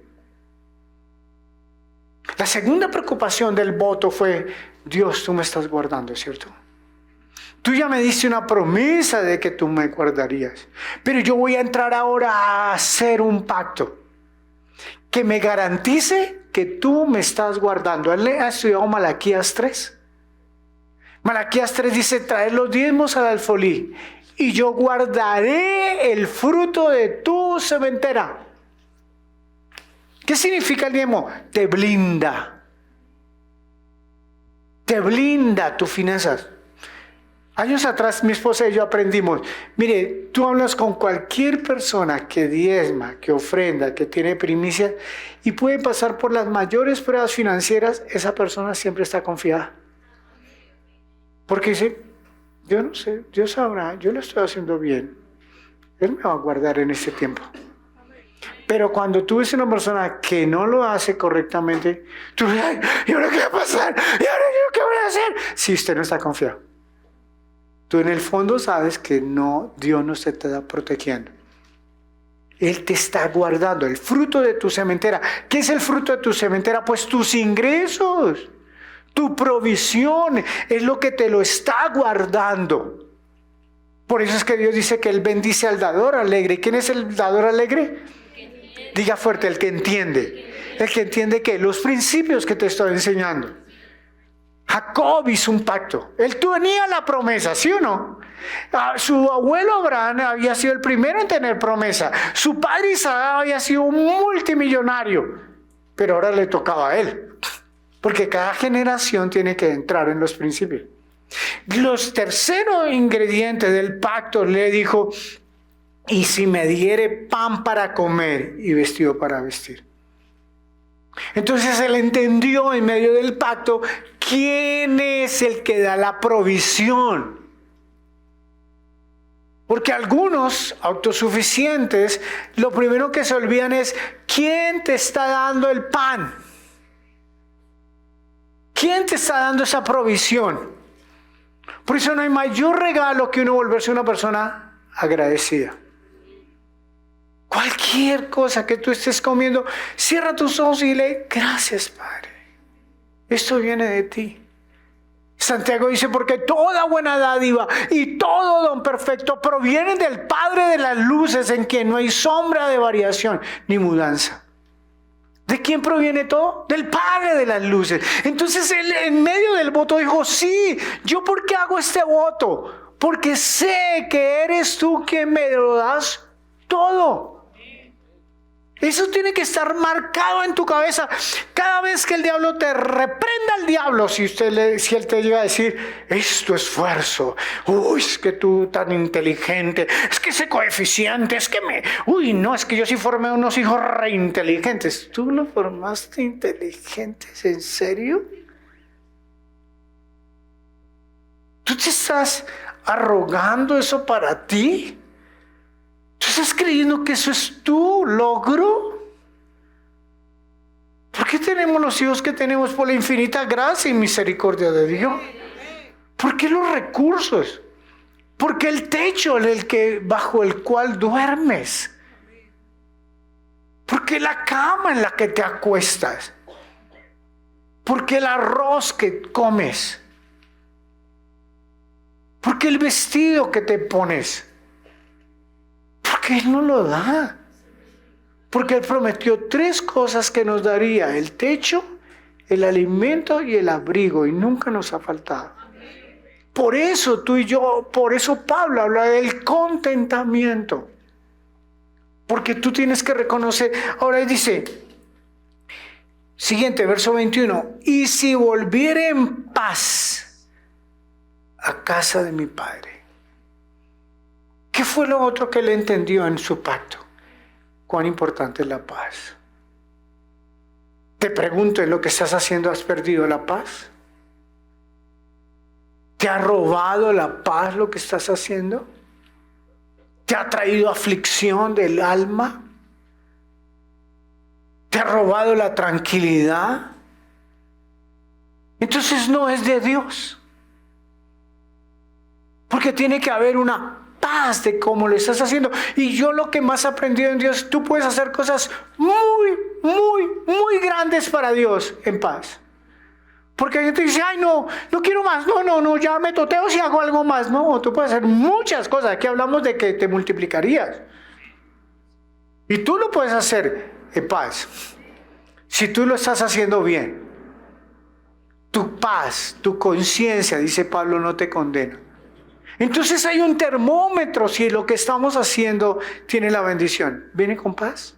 [SPEAKER 1] La segunda preocupación del voto fue, Dios, tú me estás guardando, ¿cierto? Tú ya me diste una promesa de que tú me guardarías. Pero yo voy a entrar ahora a hacer un pacto que me garantice que tú me estás guardando. ¿Él ha estudiado Malaquías 3? Malaquías 3 dice, traed los diezmos al alfolí y yo guardaré el fruto de tu sementera. ¿Qué significa el diezmo? Te blinda tus finanzas. Años atrás mi esposa y yo aprendimos, mire, tú hablas con cualquier persona que diezma, que ofrenda, que tiene primicias y puede pasar por las mayores pruebas financieras, esa persona siempre está confiada. Porque dice, yo no sé, Dios sabrá, yo lo estoy haciendo bien. Él me va a guardar en este tiempo. Pero cuando tú ves una persona que no lo hace correctamente, tú dices, ay, ¿y ahora qué va a pasar? ¿Y ahora yo qué voy a hacer? Si usted no está confiado. Tú en el fondo sabes que no, Dios no se te está protegiendo. Él te está guardando el fruto de tu sementera. ¿Qué es el fruto de tu sementera? Pues tus ingresos, tu provisión es lo que te lo está guardando. Por eso es que Dios dice que Él bendice al dador alegre. ¿Y quién es el dador alegre? Diga fuerte, el que entiende. El que entiende que los principios que te estoy enseñando. Jacob hizo un pacto. Él tenía la promesa, ¿sí o no? Su abuelo Abraham había sido el primero en tener promesa. Su padre Isaac había sido un multimillonario. Pero ahora le tocaba a él. Porque cada generación tiene que entrar en los principios. Los terceros ingredientes del pacto le dijo, y si me diere pan para comer y vestido para vestir. Entonces él entendió en medio del pacto quién es el que da la provisión. Porque algunos autosuficientes, lo primero que se olvidan es quién te está dando el pan. ¿Quién te está dando esa provisión? Por eso no hay mayor regalo que uno volverse una persona agradecida. Cualquier cosa que tú estés comiendo, cierra tus ojos y dile, gracias Padre, esto viene de ti. Santiago dice, porque toda buena dádiva y todo don perfecto provienen del Padre de las luces, en quien no hay sombra de variación ni mudanza. ¿De quién proviene todo? Del Padre de las luces. Entonces él en medio del voto dijo, sí, ¿yo por qué hago este voto? Porque sé que eres tú quien me lo das todo. Eso tiene que estar marcado en tu cabeza. Cada vez que el diablo te reprenda al diablo, si él te llega a decir, es tu esfuerzo, uy, es que tú tan inteligente, es que ese coeficiente, es que es que yo sí formé unos hijos re inteligentes. ¿Tú lo formaste inteligentes? ¿En serio? ¿Tú te estás arrogando eso para ti? ¿Tú estás creyendo que eso es tu logro? ¿Por qué tenemos los hijos que tenemos? Por la infinita gracia y misericordia de Dios. ¿Por qué los recursos? ¿Por qué el techo bajo el cual duermes? ¿Por qué la cama en la que te acuestas? ¿Por qué el arroz que comes? ¿Por qué el vestido que te pones? Porque Él no lo da. Porque Él prometió 3 cosas que nos daría: el techo, el alimento y el abrigo, y nunca nos ha faltado. Por eso tú y yo, por eso Pablo habla del contentamiento. Porque tú tienes que reconocer. Ahora dice, siguiente, verso 21, y si volviere en paz a casa de mi Padre. ¿Qué fue lo otro que él entendió en su pacto? Cuán importante es la paz. Te pregunto, ¿en lo que estás haciendo has perdido la paz? ¿Te ha robado la paz lo que estás haciendo? ¿Te ha traído aflicción del alma? ¿Te ha robado la tranquilidad? Entonces no es de Dios. Porque tiene que haber una paz de cómo lo estás haciendo. Y yo lo que más he aprendido en Dios, tú puedes hacer cosas muy grandes para Dios en paz. Porque hay gente que dice, ay no quiero más, no, ya me toteo si hago algo más. No, tú puedes hacer muchas cosas. Aquí hablamos de que te multiplicarías. Y tú lo puedes hacer en paz. Si tú lo estás haciendo bien. Tu paz, tu conciencia, dice Pablo, no te condena. Entonces hay un termómetro si lo que estamos haciendo tiene la bendición. ¿Viene con paz?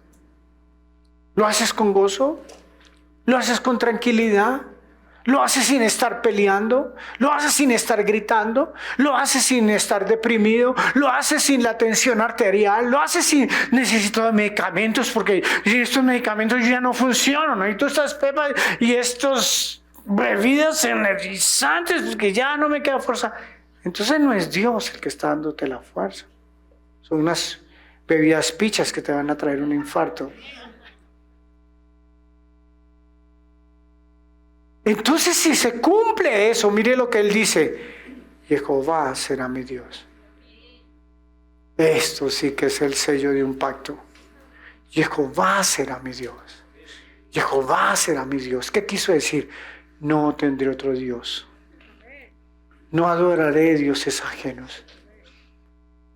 [SPEAKER 1] ¿Lo haces con gozo? ¿Lo haces con tranquilidad? Lo haces sin estar peleando, lo haces sin estar gritando, lo haces sin estar deprimido, lo haces sin la tensión arterial, lo haces sin necesito medicamentos porque estos medicamentos ya no funcionan, necesito estas pepas y estos bebidas energizantes porque ya no me queda fuerza. Entonces no es Dios el que está dándote la fuerza. Son unas bebidas pichas que te van a traer un infarto. Entonces, si se cumple eso, mire lo que él dice: Jehová será mi Dios. Esto sí que es el sello de un pacto. Jehová será mi Dios. Jehová será mi Dios. ¿Qué quiso decir? No tendré otro Dios. No adoraré dioses ajenos.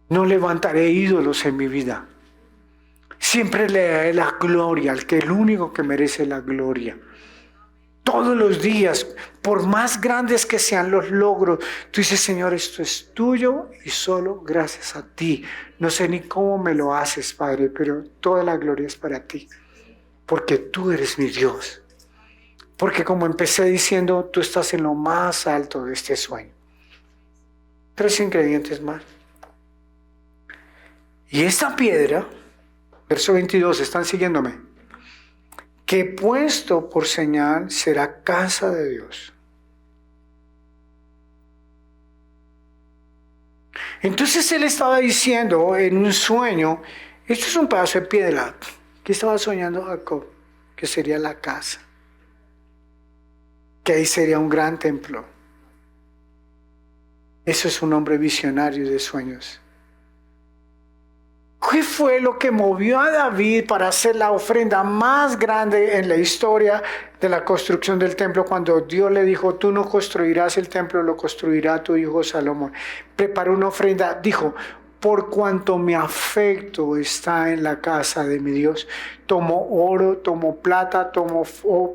[SPEAKER 1] No levantaré ídolos en mi vida. Siempre le daré la gloria al que el único que merece la gloria. Todos los días, por más grandes que sean los logros, tú dices: Señor, esto es tuyo y solo gracias a ti. No sé ni cómo me lo haces, Padre, pero toda la gloria es para ti. Porque tú eres mi Dios. Porque como empecé diciendo, tú estás en lo más alto de este sueño. 3 ingredientes más. Y esta piedra, verso 22, ¿están siguiéndome? Que puesto por señal será casa de Dios. Entonces él estaba diciendo en un sueño, esto es un pedazo de piedra, que estaba soñando Jacob, que sería la casa, que ahí sería un gran templo. Eso es un hombre visionario de sueños. ¿Qué fue lo que movió a David para hacer la ofrenda más grande en la historia de la construcción del templo? Cuando Dios le dijo: tú no construirás el templo, lo construirá tu hijo Salomón. Preparó una ofrenda, dijo: por cuanto mi afecto está en la casa de mi Dios, tomo oro, tomo plata, tomo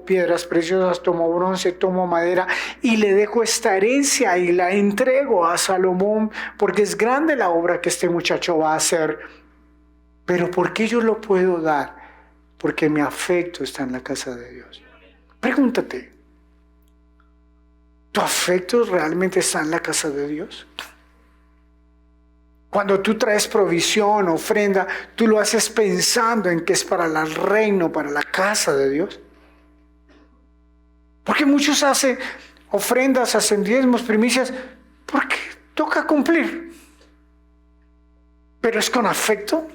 [SPEAKER 1] piedras preciosas, tomo bronce, tomo madera y le dejo esta herencia y la entrego a Salomón, porque es grande la obra que este muchacho va a hacer. Pero ¿por qué yo lo puedo dar? Porque mi afecto está en la casa de Dios. Pregúntate, ¿tu afecto realmente está en la casa de Dios? Cuando tú traes provisión, ofrenda, ¿tú lo haces pensando en que es para el reino, para la casa de Dios? Porque muchos hacen ofrendas, hacen diezmos, primicias, porque toca cumplir. Pero es con afecto.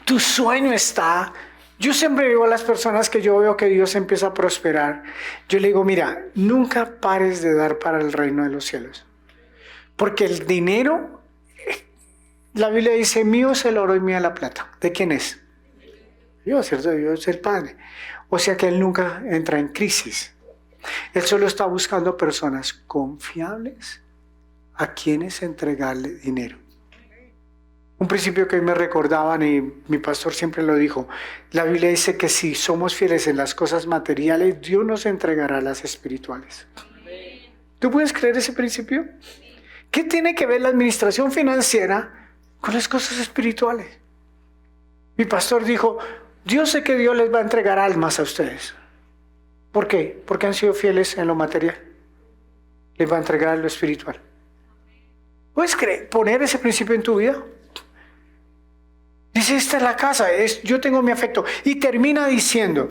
[SPEAKER 1] Tu sueño está. Yo siempre digo a las personas que yo veo que Dios empieza a prosperar, yo le digo: mira, nunca pares de dar para el reino de los cielos. Porque el dinero, la Biblia dice: mío es el oro y mía la plata. ¿De quién es? Dios, ¿cierto? Dios es el Padre. O sea que Él nunca entra en crisis. Él solo está buscando personas confiables a quienes entregarle dinero. Un principio que me recordaban y mi pastor siempre lo dijo: la Biblia dice que si somos fieles en las cosas materiales, Dios nos entregará las espirituales. ¿Tú puedes creer ese principio? ¿Qué tiene que ver la administración financiera con las cosas espirituales? Mi pastor dijo: yo sé que Dios les va a entregar almas a ustedes. ¿Por qué? Porque han sido fieles en lo material. Les va a entregar lo espiritual. ¿Puedes poner ese principio en tu vida? Dice: esta es la casa, yo tengo mi afecto. Y termina diciendo: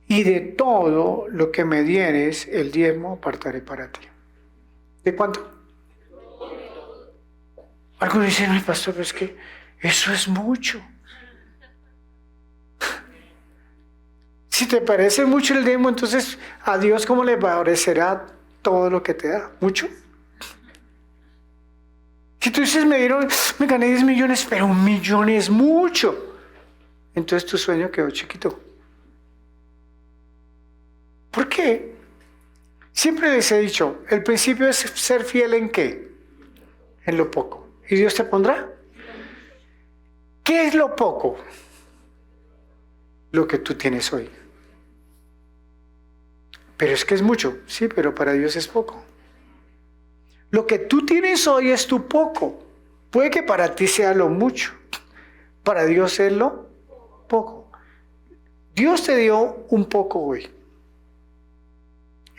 [SPEAKER 1] y de todo lo que me dieres, el diezmo apartaré para ti. ¿De cuánto? Algunos dicen: ay, pastor, pero es que eso es mucho. Si te parece mucho el diezmo, entonces a Dios ¿cómo le parecerá todo lo que te da? ¿Mucho? Si tú dices: me gané 10 millones, pero 1 millón es mucho, entonces tu sueño quedó chiquito. ¿Por qué? Siempre les he dicho, el principio es ser fiel ¿en qué? En lo poco. ¿Y Dios te pondrá? ¿Qué es lo poco? Lo que tú tienes hoy. Pero es que es mucho, sí, pero para Dios es poco. Lo que tú tienes hoy es tu poco. Puede que para ti sea lo mucho. Para Dios es lo poco. Dios te dio un poco hoy.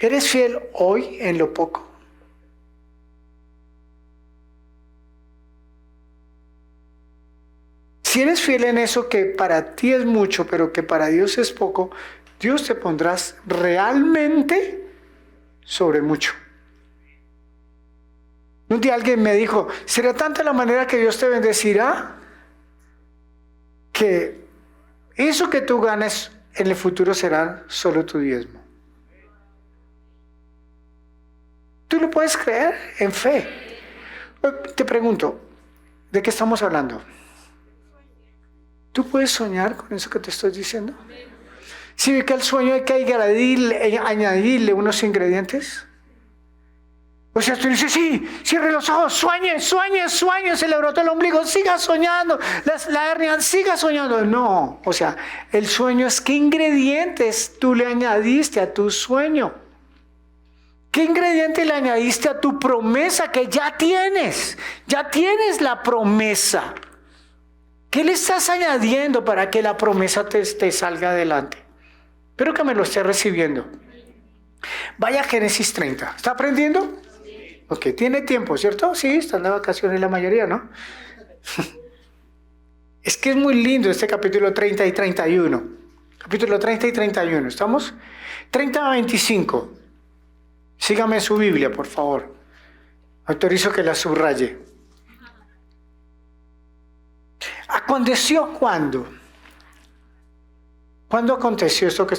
[SPEAKER 1] ¿Eres fiel hoy en lo poco? Si eres fiel en eso que para ti es mucho, pero que para Dios es poco, Dios te pondrás realmente sobre mucho. Un día alguien me dijo, ¿será tanta la manera que Dios te bendecirá que eso que tú ganes en el futuro será solo tu diezmo? ¿Tú lo puedes creer en fe? Te pregunto, ¿de qué estamos hablando? ¿Tú puedes soñar con eso que te estoy diciendo? ¿Sí ve que al sueño hay que añadirle unos ingredientes? O sea, tú dices, sí, cierre los ojos, sueñe, se le brotó el ombligo, siga soñando, la hernia, siga soñando. No, o sea, el sueño es qué ingredientes tú le añadiste a tu sueño. ¿Qué ingrediente le añadiste a tu promesa que ya tienes? Ya tienes la promesa. ¿Qué le estás añadiendo para que la promesa te salga adelante? Espero que me lo esté recibiendo. Vaya a Génesis 30. ¿Está aprendiendo? Ok, tiene tiempo, ¿cierto? Sí, están de vacaciones la mayoría, ¿no? Es que es muy lindo este capítulo 30 y 31. Capítulo 30 y 31. ¿Estamos? 30 a 25. Sígame su Biblia, por favor. Autorizo que la subraye. ¿Aconteció cuándo? ¿Cuándo aconteció esto que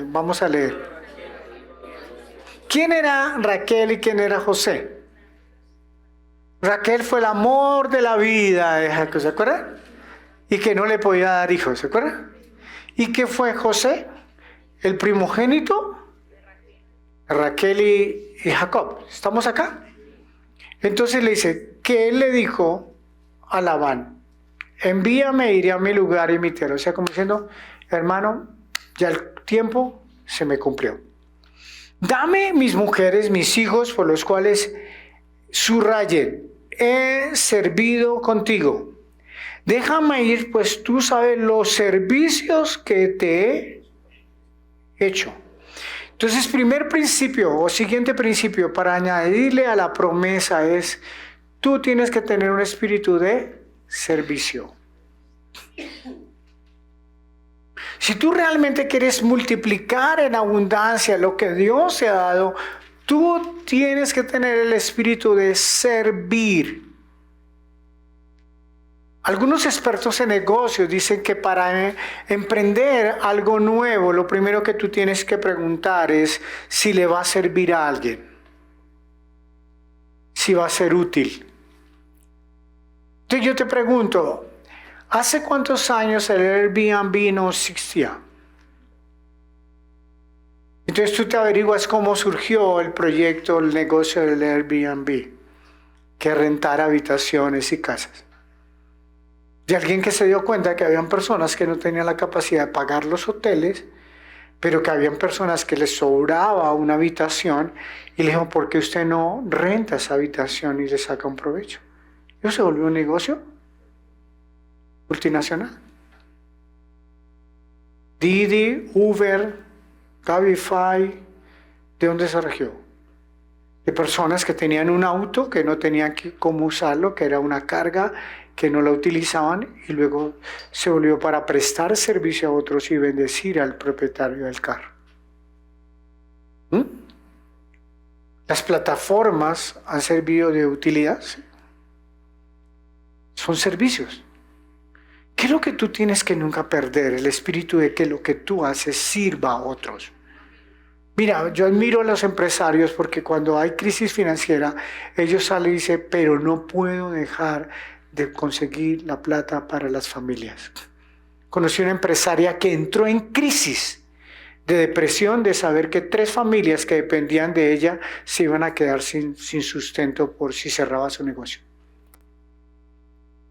[SPEAKER 1] vamos a leer? ¿Quién era Raquel y quién era José? Raquel fue el amor de la vida de Jacob, ¿se acuerdan? Y que no le podía dar hijos, ¿se acuerdan? ¿Y qué fue José? El primogénito, Raquel y Jacob. ¿Estamos acá? Entonces le dice, que él le dijo a Labán, envíame, iré a mi lugar y mi tierra. O sea, como diciendo, hermano, ya el tiempo se me cumplió. Dame mis mujeres, mis hijos, por los cuales subrayen, he servido contigo. Déjame ir, pues tú sabes los servicios que te he hecho. Entonces, primer principio o siguiente principio para añadirle a la promesa es, tú tienes que tener un espíritu de servicio. Si tú realmente quieres multiplicar en abundancia lo que Dios te ha dado, tú tienes que tener el espíritu de servir. Algunos expertos en negocios dicen que para emprender algo nuevo, lo primero que tú tienes que preguntar es si le va a servir a alguien, si va a ser útil. Entonces yo te pregunto, ¿hace cuántos años el Airbnb no existía? Entonces tú te averiguas cómo surgió el proyecto, el negocio del Airbnb, que es rentar habitaciones y casas. De alguien que se dio cuenta que habían personas que no tenían la capacidad de pagar los hoteles, pero que habían personas que les sobraba una habitación y le dijo, ¿por qué usted no renta esa habitación y le saca un provecho? Eso se volvió un negocio multinacional. Didi, Uber, Cabify, ¿de dónde se surgió? De personas que tenían un auto, que no tenían cómo usarlo, que era una carga, que no la utilizaban y luego se volvió para prestar servicio a otros y bendecir al propietario del carro. Las plataformas han servido de utilidad. Son servicios. ¿Qué es lo que tú tienes que nunca perder? El espíritu de que lo que tú haces sirva a otros. Mira, yo admiro a los empresarios porque cuando hay crisis financiera, ellos salen y dicen, pero no puedo dejar de conseguir la plata para las familias. Conocí una empresaria que entró en crisis de depresión de saber que 3 familias que dependían de ella se iban a quedar sin sustento por si cerraba su negocio.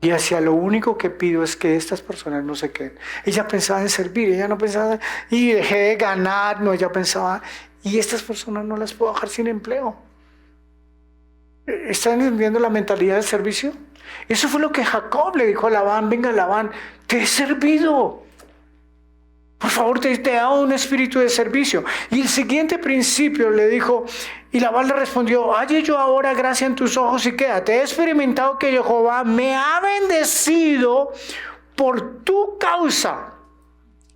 [SPEAKER 1] Y hacia lo único que pido es que estas personas no se queden. Ella pensaba en servir, ella no pensaba, y dejé de ganar, no, ella pensaba, y estas personas no las puedo dejar sin empleo. ¿Están entendiendo la mentalidad del servicio? Eso fue lo que Jacob le dijo a Labán, venga Labán, te he servido. Por favor, te he dado un espíritu de servicio. Y el siguiente principio le dijo, y Labán le respondió, halle yo ahora gracia en tus ojos y quédate. He experimentado que Jehová me ha bendecido por tu causa.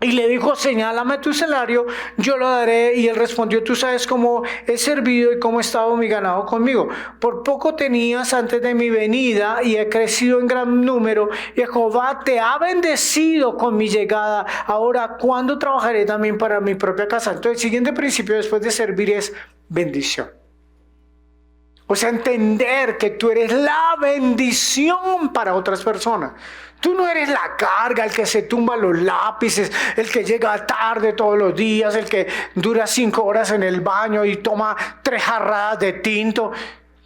[SPEAKER 1] Y le dijo, señálame tu salario, yo lo daré. Y él respondió, tú sabes cómo he servido y cómo ha estado mi ganado conmigo. Por poco tenías antes de mi venida y he crecido en gran número. Y Jehová te ha bendecido con mi llegada. Ahora, ¿cuándo trabajaré también para mi propia casa? Entonces, el siguiente principio después de servir es bendición. O sea, entender que tú eres la bendición para otras personas. Tú no eres la carga, el que se tumba los lápices, el que llega tarde todos los días, el que dura 5 horas en el baño y toma 3 jarradas de tinto,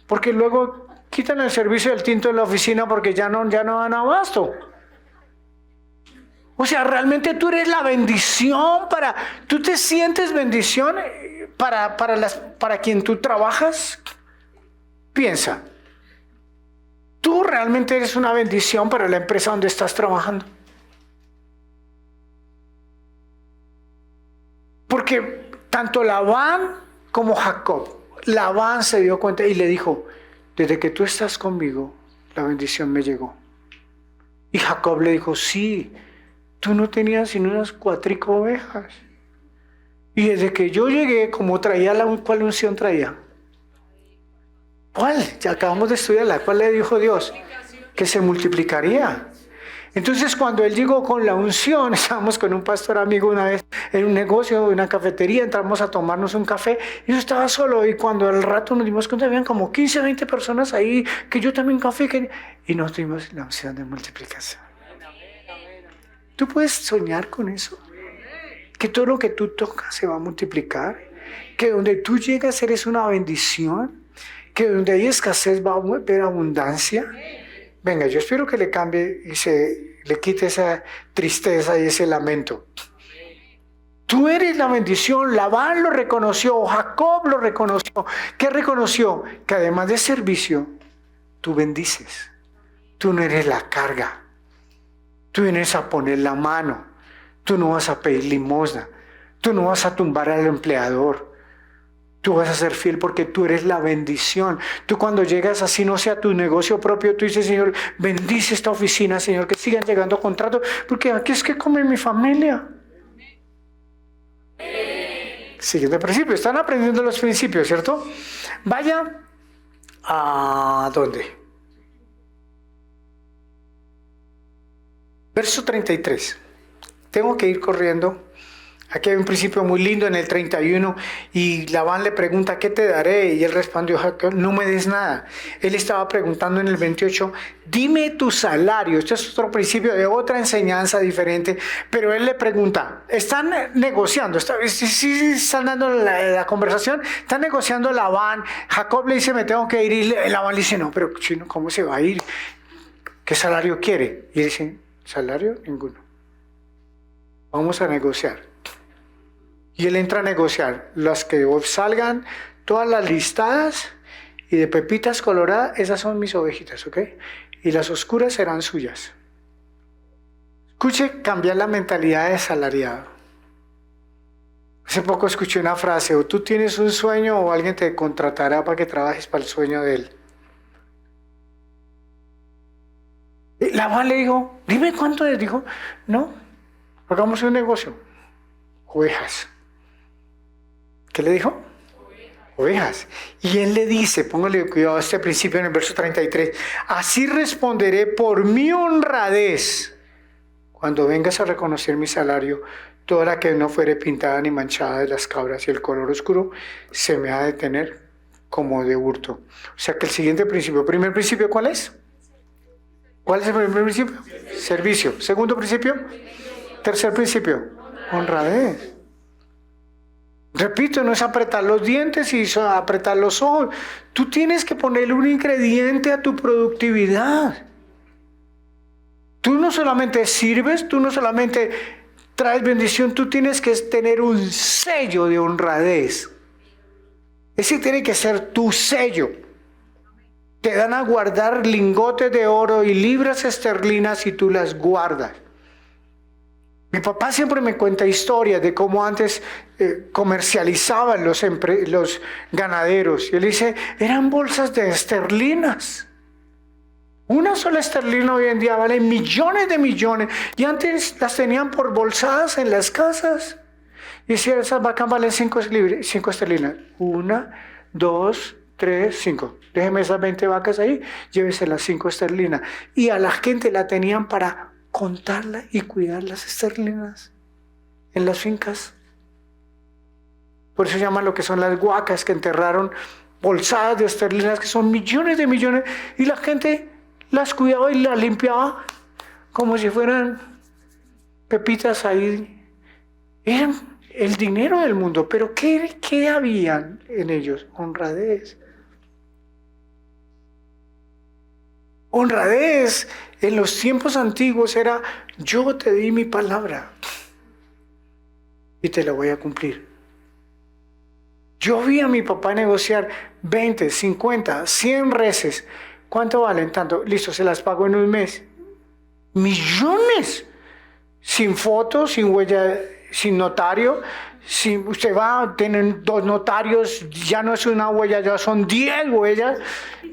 [SPEAKER 1] porque luego quitan el servicio del tinto en la oficina porque ya no dan abasto. O sea, realmente tú eres la bendición ¿tú te sientes bendición para quien tú trabajas? Piensa. ¿Tú realmente eres una bendición para la empresa donde estás trabajando? Porque tanto Labán como Jacob, Labán se dio cuenta y le dijo, desde que tú estás conmigo, la bendición me llegó. Y Jacob le dijo, sí, tú no tenías sino unas 4 ovejas. Y desde que yo llegué, como traía ¿cuál unción traía? ¿Cuál? Ya acabamos de estudiarla. ¿Cuál le dijo Dios? Que se multiplicaría. Entonces, cuando él llegó con la unción, estábamos con un pastor amigo una vez en un negocio, en una cafetería, entramos a tomarnos un café y yo estaba solo. Y cuando al rato nos dimos cuenta, habían como 15, 20 personas ahí, que yo también café, y nos dimos la unción de multiplicación. ¿Tú puedes soñar con eso? Que todo lo que tú tocas se va a multiplicar, que donde tú llegas eres una bendición, que donde hay escasez va a haber abundancia. Venga, yo espero que le cambie y le quite esa tristeza y ese lamento. Tú eres la bendición. Labán lo reconoció, Jacob lo reconoció. ¿Qué reconoció? Que además de servicio, tú bendices. Tú no eres la carga. Tú vienes a poner la mano. Tú no vas a pedir limosna. Tú no vas a tumbar al empleador. Tú vas a ser fiel porque tú eres la bendición. Tú cuando llegas, así no sea tu negocio propio, tú dices, Señor, bendice esta oficina, Señor, que sigan llegando contratos, porque aquí es que come mi familia. Siguiente principio. Están aprendiendo los principios, ¿cierto? Vaya a ¿dónde? Verso 33. Tengo que ir corriendo. Aquí hay un principio muy lindo en el 31 y Labán le pregunta, ¿qué te daré? Y él respondió, no me des nada. Él estaba preguntando en el 28, dime tu salario. Este es otro principio de otra enseñanza diferente, pero él le pregunta, ¿están negociando? ¿Sí están dando la conversación? ¿Están negociando Labán? Jacob le dice, me tengo que ir, y Labán le dice, no, pero chino, ¿cómo se va a ir? ¿Qué salario quiere? Y él dice, salario ninguno. Vamos a negociar. Y él entra a negociar. Las que salgan, todas las listadas y de pepitas coloradas, esas son mis ovejitas, ¿ok? Y las oscuras serán suyas. Escuche, cambiar la mentalidad de salariado. Hace poco escuché una frase, o tú tienes un sueño o alguien te contratará para que trabajes para el sueño de él. Y Labán le dijo, dime cuánto es. Dijo, no, hagamos un negocio. Ovejas. ¿Qué le dijo? Ovejas. Y él le dice, póngale cuidado a este principio en el verso 33, así responderé por mi honradez cuando vengas a reconocer mi salario, toda la que no fuere pintada ni manchada de las cabras y el color oscuro se me ha de tener como de hurto. O sea que el siguiente principio, primer principio, ¿cuál es? ¿Cuál es el primer principio? Servicio. Segundo principio. Tercer principio, honradez. Repito, no es apretar los dientes y apretar los ojos. Tú tienes que ponerle un ingrediente a tu productividad. Tú no solamente sirves, tú no solamente traes bendición, tú tienes que tener un sello de honradez. Ese tiene que ser tu sello. Te dan a guardar lingotes de oro y libras esterlinas y tú las guardas. Mi papá siempre me cuenta historias de cómo antes comercializaban los ganaderos. Y él dice, eran bolsas de esterlinas. Una sola esterlina hoy en día vale millones de millones. Y antes las tenían por bolsadas en las casas. Y si esas vacas valen 5 esterlinas. 1, 2, 3, 5. Déjeme esas 20 vacas ahí, llévese las 5 esterlinas. Y a la gente la tenían para contarla y cuidar las esterlinas en las fincas. Por eso se llaman lo que son las huacas, que enterraron bolsadas de esterlinas, que son millones de millones, y la gente las cuidaba y las limpiaba como si fueran pepitas ahí. Eran el dinero del mundo, pero ¿qué había en ellos? Honradez. Honradez en los tiempos antiguos era, yo te di mi palabra y te la voy a cumplir. Yo vi a mi papá negociar 20, 50, 100 reses. ¿Cuánto valen tanto? Listo, se las pago en un mes. Millones. Sin fotos, sin huella, sin notario. Si usted va, tienen 2 notarios, ya no es una huella, ya son 10 huellas.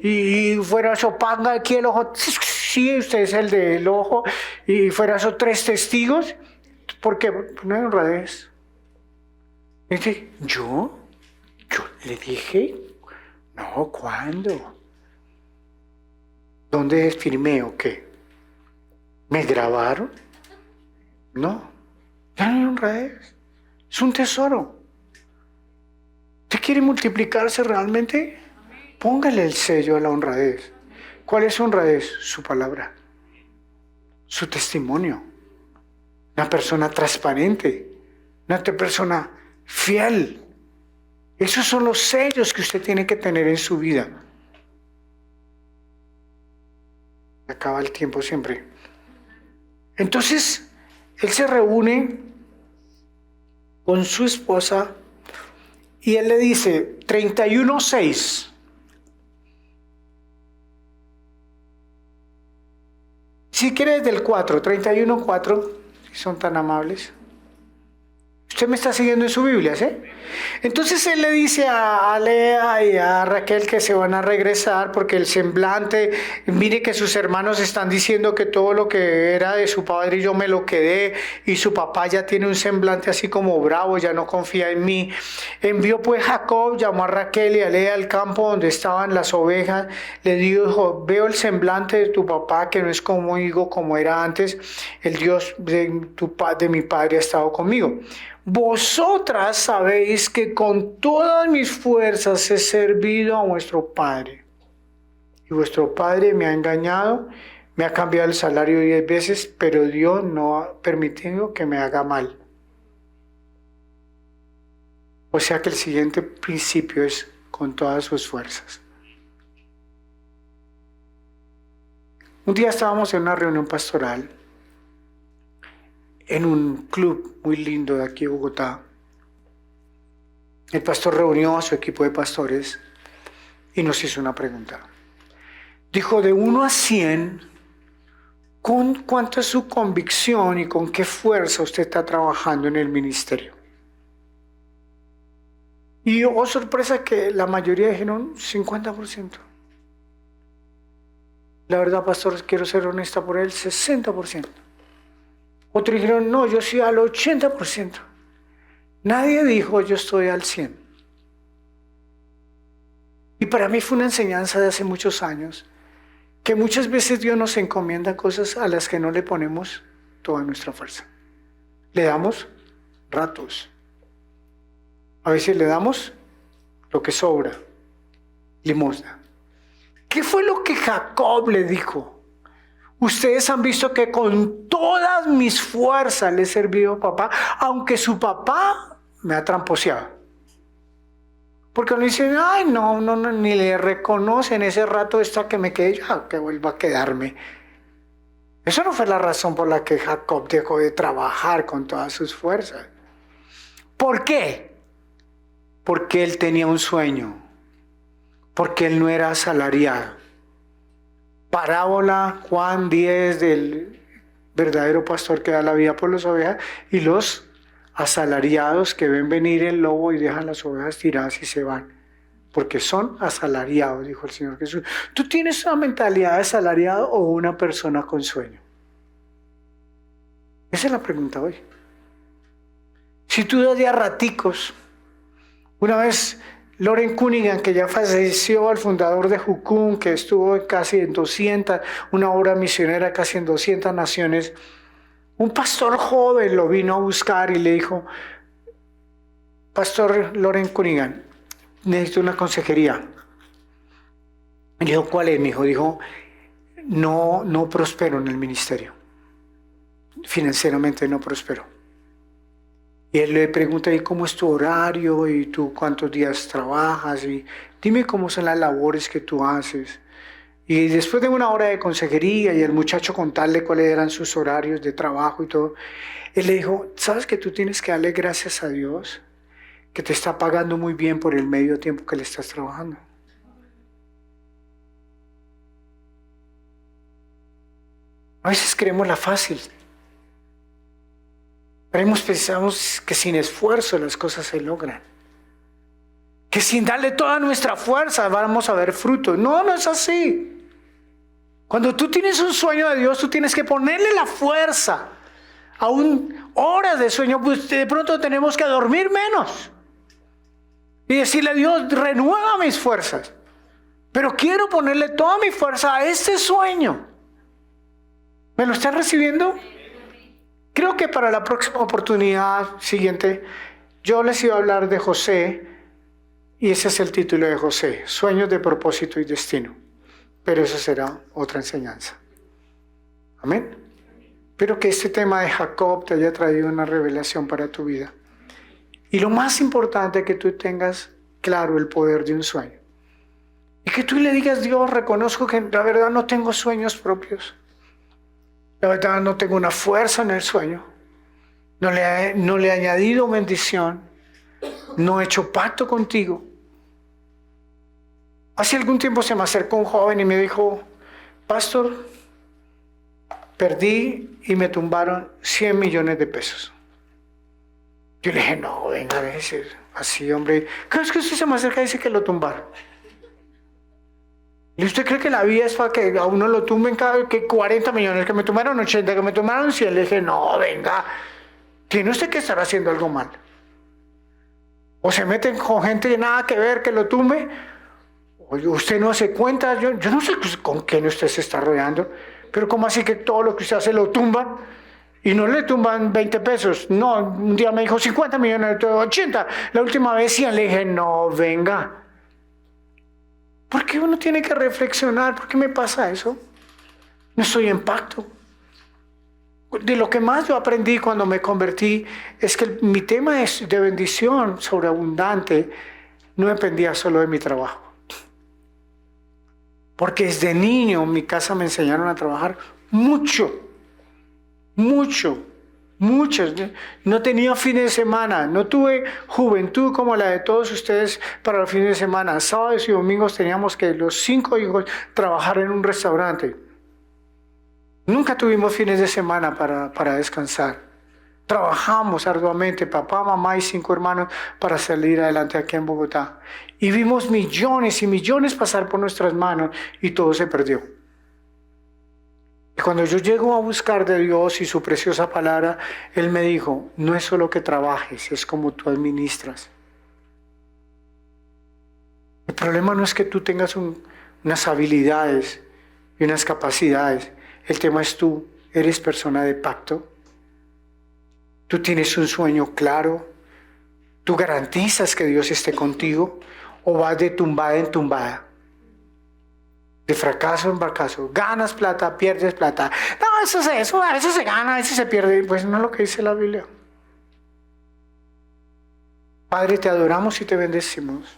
[SPEAKER 1] Y fuera eso, paga aquí el ojo. Sí, usted es el del ojo. Y fuera eso, 3 testigos. ¿Por qué? No hay honradez. Dice, ¿yo le dije, no, ¿cuándo? ¿Dónde firmé o qué? ¿Me grabaron? No, ya no hay honradez. Es un tesoro. ¿Usted quiere multiplicarse realmente? Póngale el sello a la honradez. ¿Cuál es su honradez? Su palabra, su testimonio. Una persona transparente, una persona fiel. Esos son los sellos que usted tiene que tener en su vida. Acaba el tiempo siempre. Entonces, él se reúne con su esposa y él le dice, 31:6. Si quieres del 4, 31:4, si son tan amables. Usted me está siguiendo en su Biblia, ¿sí? Entonces él le dice a Lea y a Raquel que se van a regresar porque el semblante, mire que sus hermanos están diciendo que todo lo que era de su padre yo me lo quedé y su papá ya tiene un semblante así como bravo, ya no confía en mí. Envió pues Jacob, llamó a Raquel y a Lea al campo donde estaban las ovejas, le dijo, veo el semblante de tu papá que no es conmigo como era antes, el Dios de mi padre ha estado conmigo. Vosotras sabéis que con todas mis fuerzas he servido a vuestro padre. Y vuestro padre me ha engañado, me ha cambiado el salario 10 veces, pero Dios no ha permitido que me haga mal. O sea que el siguiente principio es con todas sus fuerzas. Un día estábamos en una reunión pastoral en un club muy lindo de aquí de Bogotá. El pastor reunió a su equipo de pastores y nos hizo una pregunta. Dijo, de 1 a 100, ¿con cuánto es su convicción y con qué fuerza usted está trabajando en el ministerio? Y oh, sorpresa que la mayoría dijeron 50%. La verdad, pastor, quiero ser honesta por él, 60%. Otros dijeron, no, yo soy al 80%. Nadie dijo, yo estoy al 100%. Y para mí fue una enseñanza de hace muchos años, que muchas veces Dios nos encomienda cosas a las que no le ponemos toda nuestra fuerza. Le damos ratos. A veces le damos lo que sobra, limosna. ¿Qué fue lo que Jacob le dijo? Ustedes han visto que con todas mis fuerzas le he servido a papá, aunque su papá me ha tramposeado. Porque no dicen, ay, no, ni le reconocen ese rato esta que me quedé, ya que vuelva a quedarme. Eso no fue la razón por la que Jacob dejó de trabajar con todas sus fuerzas. ¿Por qué? Porque él tenía un sueño, porque él no era asalariado. Parábola Juan 10 del verdadero pastor que da la vida por las ovejas, y los asalariados que ven venir el lobo y dejan las ovejas tiradas y se van, porque son asalariados, dijo el Señor Jesús. ¿Tú tienes una mentalidad de asalariado o una persona con sueño? Esa es la pregunta hoy. Si tú das a raticos, una vez Loren Cunningham, que ya falleció, el fundador de Jucún, que estuvo casi en 200, una obra misionera casi en 200 naciones, un pastor joven lo vino a buscar y le dijo: Pastor Loren Cunningham, necesito una consejería. Y le dijo: ¿cuál es, mijo? Dijo: no prospero en el ministerio. Financieramente no prospero. Y él le pregunta: ¿y cómo es tu horario? ¿Y tú cuántos días trabajas? Y dime cómo son las labores que tú haces. Y después de una hora de consejería y el muchacho contarle cuáles eran sus horarios de trabajo y todo, él le dijo: ¿sabes que tú tienes que darle gracias a Dios que te está pagando muy bien por el medio tiempo que le estás trabajando? A veces queremos la fácil. Pensamos que sin esfuerzo las cosas se logran. Que sin darle toda nuestra fuerza vamos a ver frutos. No, no es así. Cuando tú tienes un sueño de Dios, tú tienes que ponerle la fuerza. Aún horas de sueño, pues de pronto tenemos que dormir menos. Y decirle a Dios: renueva mis fuerzas. Pero quiero ponerle toda mi fuerza a este sueño. ¿Me lo están recibiendo? Creo que para la próxima oportunidad siguiente, yo les iba a hablar de José, y ese es el título de José: Sueños de propósito y destino. Pero eso será otra enseñanza. Amén. Espero que este tema de Jacob te haya traído una revelación para tu vida. Y lo más importante es que tú tengas claro el poder de un sueño. Y que tú le digas: Dios, reconozco que la verdad no tengo sueños propios. La verdad no tengo una fuerza en el sueño. No le he añadido bendición. No he hecho pacto contigo. Hace algún tiempo se me acercó un joven y me dijo: Pastor, perdí y me tumbaron 100 millones de pesos. Yo le dije: no, venga, a decir así, hombre. Cada vez que usted se me acerca dice que lo tumbaron. ¿Y usted cree que la vida es para que a uno lo tumben cada que 40 millones, que me tomaron 80, que me tomaron 100? Le dije: no, venga, tiene usted que estar haciendo algo mal. O se meten con gente de nada que ver que lo tumbe, o usted no se cuenta. Yo no sé con quién usted se está rodeando, pero ¿cómo así que todo lo que usted hace lo tumban? Y no le tumban 20 pesos. No, un día me dijo 50 millones, 80. La última vez 100. Le dije: no, venga. ¿Por qué uno tiene que reflexionar? ¿Por qué me pasa eso? No estoy en pacto. De lo que más yo aprendí cuando me convertí es que mi tema de bendición sobreabundante no dependía solo de mi trabajo. Porque desde niño en mi casa me enseñaron a trabajar mucho. Muchos. No tenía fines de semana, no tuve juventud como la de todos ustedes para los fines de semana. Sábados y domingos teníamos que los 5 hijos trabajar en un restaurante. Nunca tuvimos fines de semana para descansar. Trabajamos arduamente, papá, mamá y 5 hermanos, para salir adelante aquí en Bogotá. Y vimos millones y millones pasar por nuestras manos y todo se perdió. Y cuando yo llego a buscar de Dios y su preciosa palabra, Él me dijo: no es solo que trabajes, es como tú administras. El problema no es que tú tengas unas habilidades y unas capacidades. El tema es tú, eres persona de pacto. Tú tienes un sueño claro. Tú garantizas que Dios esté contigo, o vas de tumbada en tumbada. De fracaso en fracaso, ganas plata, pierdes plata. No, eso es eso, a veces se gana, a veces se pierde. Pues no es lo que dice la Biblia. Padre, te adoramos y te bendecimos.